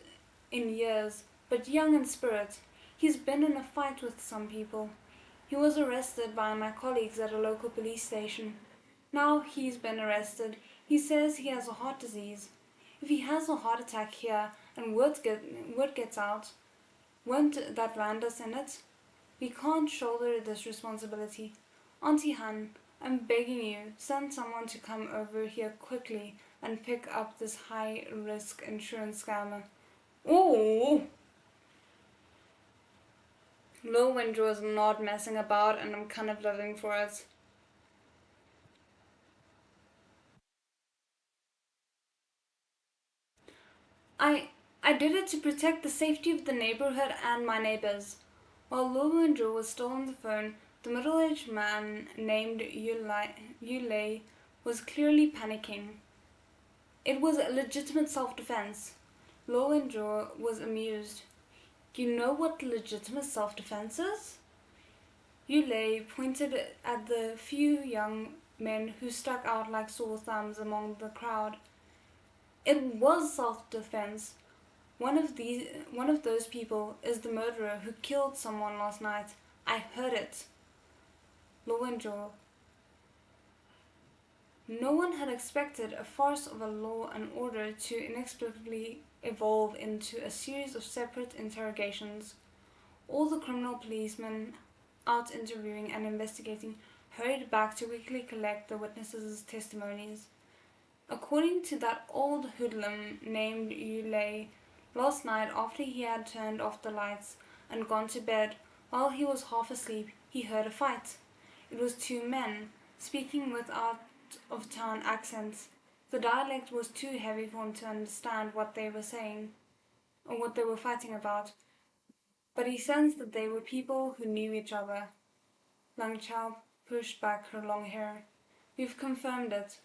in years, but young in spirit. He's been in a fight with some people. He was arrested by my colleagues at a local police station. Now he's been arrested. He says he has a heart disease. If he has a heart attack here and word gets out, won't that land us in it? We can't shoulder this responsibility. Auntie Han, I'm begging you, send someone to come over here quickly and pick up this high-risk insurance scammer. Oh! Lowenjaw is not messing about and I'm kind of living for it. I did it to protect the safety of the neighborhood and my neighbors. While Lowenjaw was still on the phone, the middle-aged man named Yulei was clearly panicking. It was a legitimate self-defense. Lowenjaw was amused. You know what legitimate self-defense is? Yulei pointed at the few young men who stuck out like sore thumbs among the crowd. It was self-defense. One of those people is the murderer who killed someone last night. I heard it. Lowenjaw. No one had expected a farce of a law and order to inexplicably evolve into a series of separate interrogations. All the criminal policemen out interviewing and investigating hurried back to quickly collect the witnesses' testimonies. According to that old hoodlum named Yulei, last night after he had turned off the lights and gone to bed, while he was half asleep, he heard a fight. It was 2 men, speaking with out-of-town accents. The dialect was too heavy for him to understand what they were saying, or what they were fighting about, but he sensed that they were people who knew each other. Lang Chao pushed back her long hair. We've confirmed it.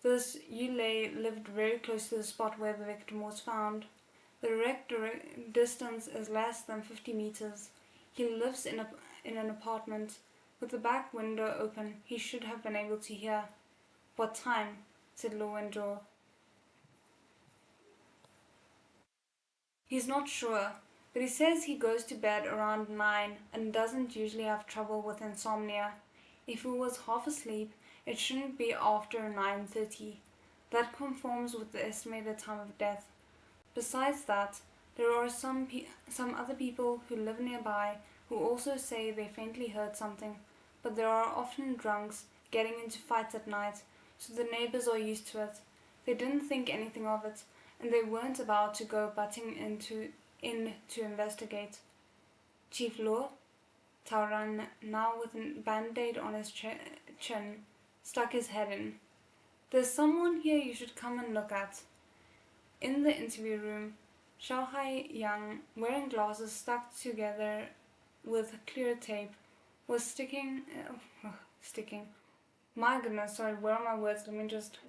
This Yulei lived very close to the spot where the victim was found. The direct distance is less than 50 meters. He lives in an apartment. With the back window open, he should have been able to hear. What time? Said Lowenjaw. He's not sure, but he says he goes to bed around 9 and doesn't usually have trouble with insomnia. If he was half asleep, it shouldn't be after 9:30. That conforms with the estimated time of death. Besides that, there are some other people who live nearby who also say they faintly heard something, but there are often drunks getting into fights at night, so the neighbors are used to it. They didn't think anything of it, and they weren't about to go butting in to investigate. Chief Law, Tauran, now with a band-aid on his chin, stuck his head in. There's someone here you should come and look at. In the interview room, Xiaohai Yang, wearing glasses stuck together with clear tape, was sticking. My goodness, sorry, where are my words? Let me just.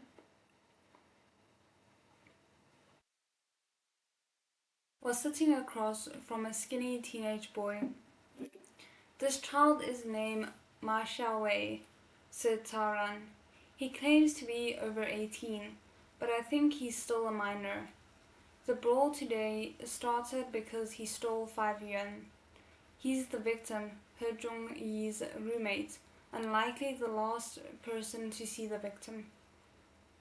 Was sitting across from a skinny teenage boy. This child is named Ma Xiaowei, said Taran. He claims to be over 18, but I think he's still a minor. The brawl today started because he stole 5 yuan. He's the victim, He Zhongyi's roommate, and likely the last person to see the victim.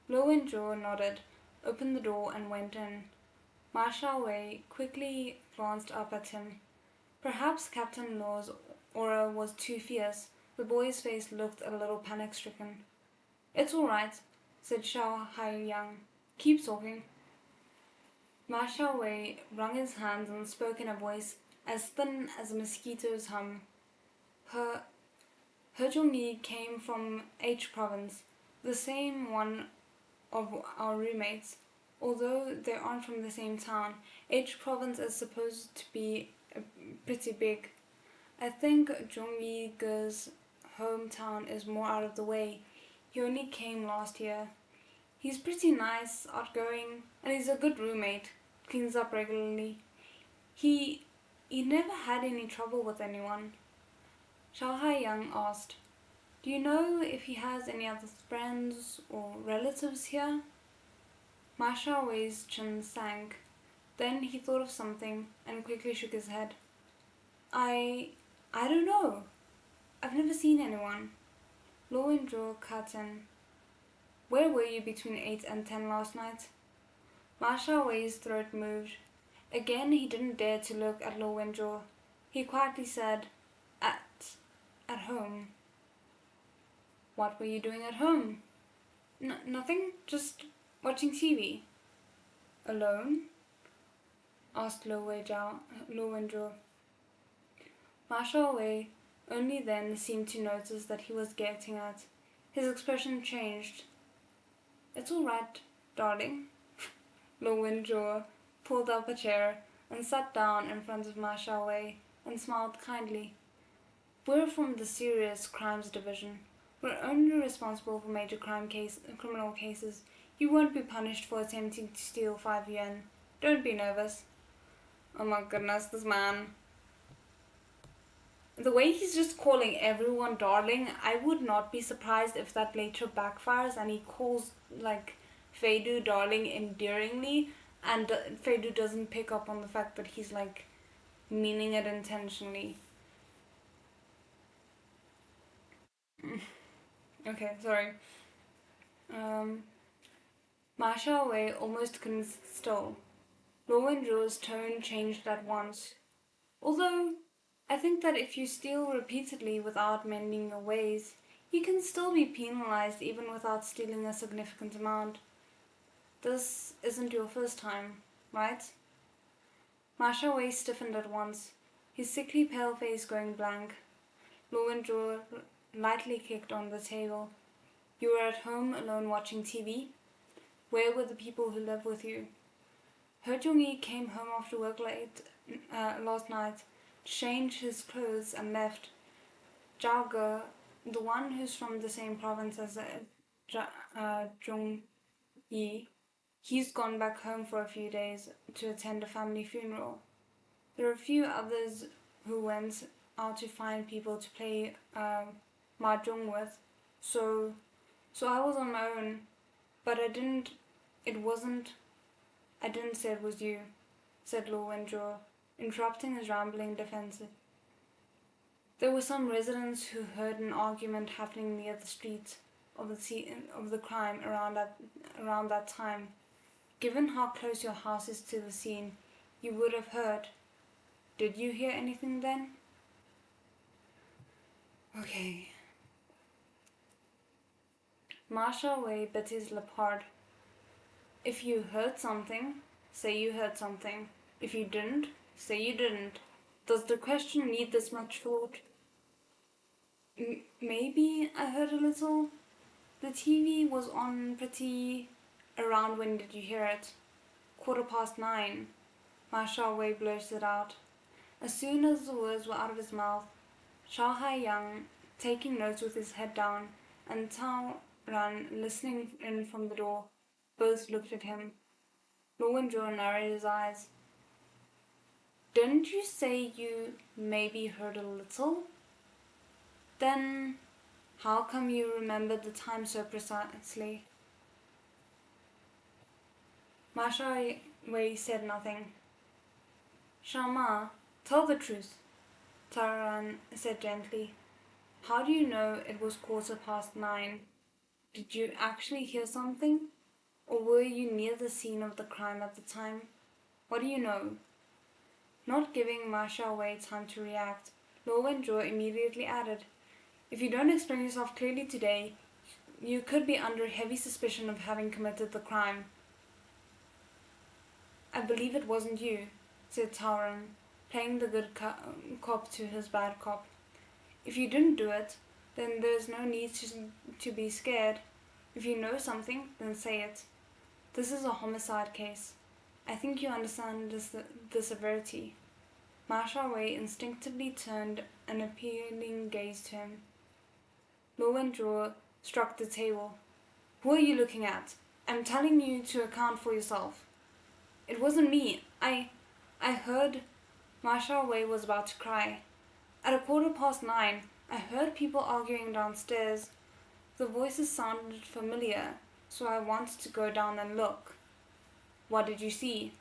Lo and Zhou nodded, opened the door, and went in. Ma Xiaowei quickly glanced up at him. Perhaps Captain Law's aura was too fierce. The boy's face looked a little panic-stricken. It's all right, said Xiao Haiyang. Keep talking. Ma Xiaowei wrung his hands and spoke in a voice as thin as a mosquito's hum. Her Zhongyi came from H province, the same one of our roommates. Although they aren't from the same town, H province is supposed to be pretty big. I think Zhongyi's hometown is more out of the way. He only came last year. He's pretty nice, outgoing, and he's a good roommate. Cleans up regularly. He never had any trouble with anyone. Xiao Haiyang asked, Do you know if he has any other friends or relatives here? Ma Xiaowei's chin sank. Then he thought of something and quickly shook his head. I don't know. I've never seen anyone. Lo and Zhou cut in. Where were you between 8 and 10 last night? Ma Xiaowei's throat moved. Again he didn't dare to look at Lo and Zhou. He quietly said, At home. What were you doing at home? Nothing, just watching TV. Alone? Asked Lo and Zhou. Ma Xiaowei only then seemed to notice that he was getting at. His expression changed. It's all right, darling. Lo and Zhou pulled up a chair and sat down in front of Ma Xiaowei and smiled kindly. We're from the Serious Crimes Division. We're only responsible for major criminal cases. You won't be punished for attempting to steal 5 yuan. Don't be nervous. Oh my goodness, this man. The way he's just calling everyone darling, I would not be surprised if that later backfires and he calls, like, Feidu darling endearingly, and Feidu doesn't pick up on the fact that he's, like, meaning it intentionally. Okay, sorry. Ma Xiaowei almost couldn't sit still. Lo and Zhou's tone changed at once. Although, I think that if you steal repeatedly without mending your ways, you can still be penalized even without stealing a significant amount. This isn't your first time, right? Ma Xiaowei stiffened at once, his sickly pale face going blank. Lo and Zhou lightly kicked on the table. You were at home alone watching TV? Where were the people who live with you? He Zhongyi came home after work late last night, changed his clothes and left. Zhao Ge, the one who's from the same province as Zhongyi, he's gone back home for a few days to attend a family funeral. There are a few others who went out to find people to play mahjong with, so I was on my own, but I didn't say it was you. said Lowendraw, interrupting his rambling defense. There were some residents who heard an argument happening near the street of the scene of the crime around that time. Given how close your house is to the scene, you would have heard. Did you hear anything then? Okay. Marshal Way bit his lip hard. If you heard something, say you heard something. If you didn't, say you didn't. Does the question need this much thought? Maybe I heard a little. The TV was on pretty. Around when did you hear it? 9:15. Marshal Wei blurted out. As soon as the words were out of his mouth, Shao Hai Yang, taking notes with his head down, and Tao Ran, listening in from the door, both looked at him. Lowendraw narrowed his eyes. Didn't you say you maybe heard a little? Then how come you remembered the time so precisely? Masha Wei said nothing. Shama, tell the truth, Taran said gently. How do you know it was 9:15? Did you actually hear something? Or were you near the scene of the crime at the time? What do you know? Not giving Masha Wei time to react, Lowendraw immediately added, If you don't explain yourself clearly today, you could be under heavy suspicion of having committed the crime. I believe it wasn't you, said Tauran, playing the good cop to his bad cop. If you didn't do it, then there's no need to be scared. If you know something, then say it. This is a homicide case. I think you understand the severity. Masha Wei instinctively turned an appealing gaze to him. Lowendraw struck the table. Who are you looking at? I'm telling you to account for yourself. It wasn't me. I heard. Masha Wei was about to cry. At 9:15, I heard people arguing downstairs. The voices sounded familiar, so I wanted to go down and look. What did you see?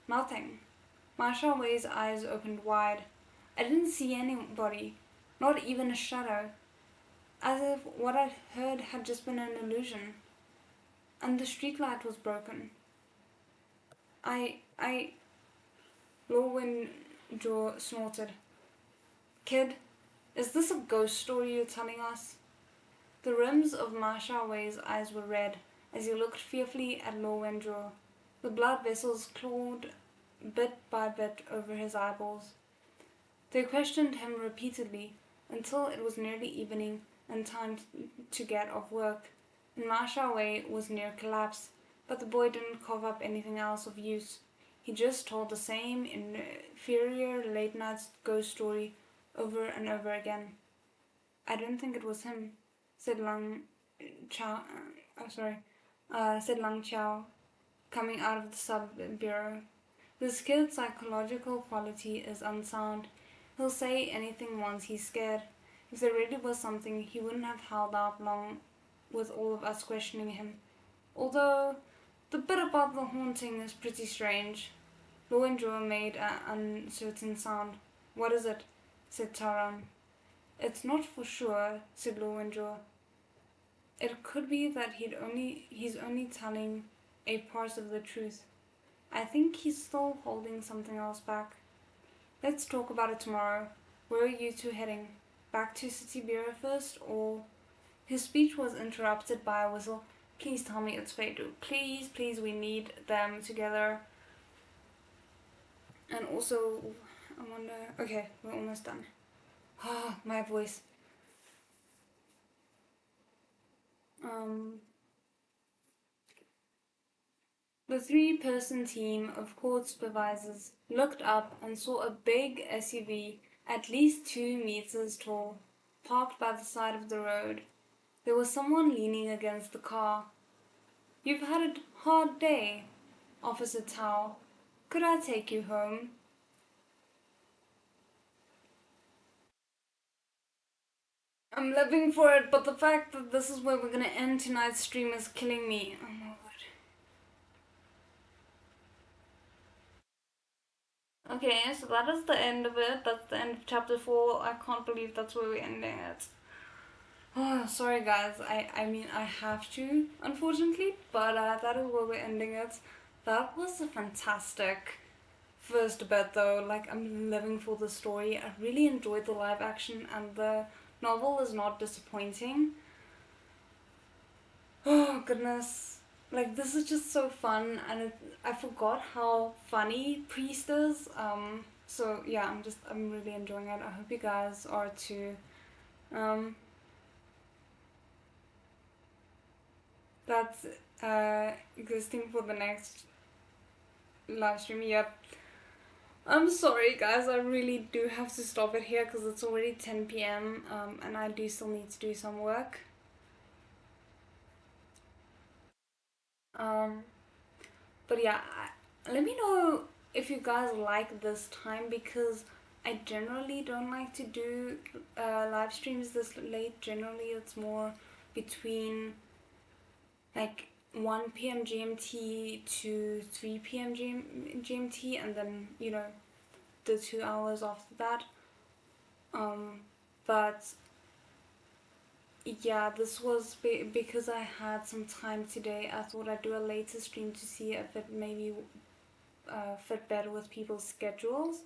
Nothing. Masha Wei's eyes opened wide. I didn't see anybody, not even a shadow, as if what I'd heard had just been an illusion. And the streetlight was broken. Lowendraw snorted. Kid, is this a ghost story you're telling us? The rims of Masha Wei's eyes were red as he looked fearfully at Lowendraw. The blood vessels clawed bit by bit over his eyeballs. They questioned him repeatedly until it was nearly evening and time to get off work, and Masha Wei was near collapse, but the boy didn't cough up anything else of use. He just told the same inferior late-night ghost story over and over again. I don't think it was him, said Chow, said Lang Chow, coming out of the sub-bureau. This kid's psychological quality is unsound. He'll say anything once he's scared. If there really was something, he wouldn't have held out long with all of us questioning him. Although, the bit about the haunting is pretty strange. Lowendraw made an uncertain sound. What is it? Said Taran. It's not for sure, said Lowendraw. It could be that he's only telling a part of the truth. I think he's still holding something else back. Let's talk about it tomorrow. Where are you two heading? Back to City Bureau first, or... His speech was interrupted by a whistle. Please tell me it's Fado. Please, please, we need them together. And also, I wonder... Okay, we're almost done. Ah, my voice. The three-person team of court supervisors looked up and saw a big SUV, at least 2 meters tall, parked by the side of the road. There was someone leaning against the car. You've had a hard day, Officer Tao. Could I take you home? I'm living for it, but the fact that this is where we're gonna end tonight's stream is killing me. Oh my god. Okay, so that is the end of it. That's the end of chapter 4. I can't believe that's where we're ending it. Oh, sorry guys. I mean, I have to, unfortunately, but that is where we're ending it. That was a fantastic first bit though. Like, I'm living for the story. I really enjoyed the live action, and the novel is not disappointing. Oh goodness. Like, this is just so fun, and I forgot how funny Priest is. So yeah, I'm really enjoying it. I hope you guys are too. Um, that's existing for the next live stream. Yep. I'm sorry, guys. I really do have to stop it here because it's already 10 p.m. And I do still need to do some work. Um, but yeah, let me know if you guys like this time, because I generally don't like to do live streams this late. Generally, it's more between like 1 p.m. GMT to 3 p.m. GMT, and then the 2 hours after that. Um, but yeah, this was because I had some time today. I thought I'd do a later stream to see if it maybe fit better with people's schedules.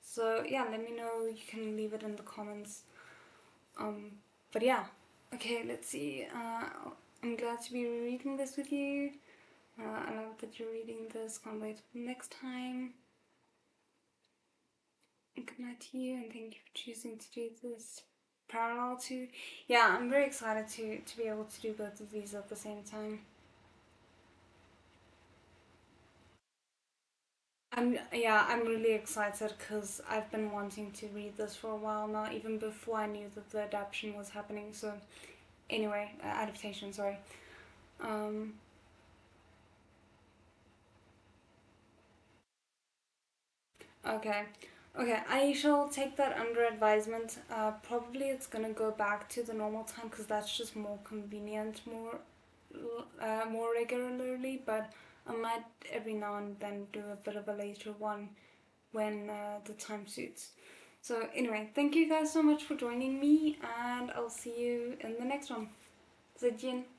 So yeah, let me know. You can leave it in the comments. Um, but yeah, okay. Let's see. I'm glad to be reading this with you. I love that you're reading this. Can't wait for next time. Good night to you, and thank you for choosing to do this parallel to. Yeah, I'm very excited to be able to do both of these at the same time. I'm really excited because I've been wanting to read this for a while now, even before I knew that the adaptation was happening. So anyway, adaptation. Sorry. Um, okay. Okay, I shall take that under advisement. Probably it's gonna go back to the normal time because that's just more convenient, more regularly. But I might every now and then do a bit of a later one when the time suits. So anyway, thank you guys so much for joining me, and I'll see you in the next one. 再见。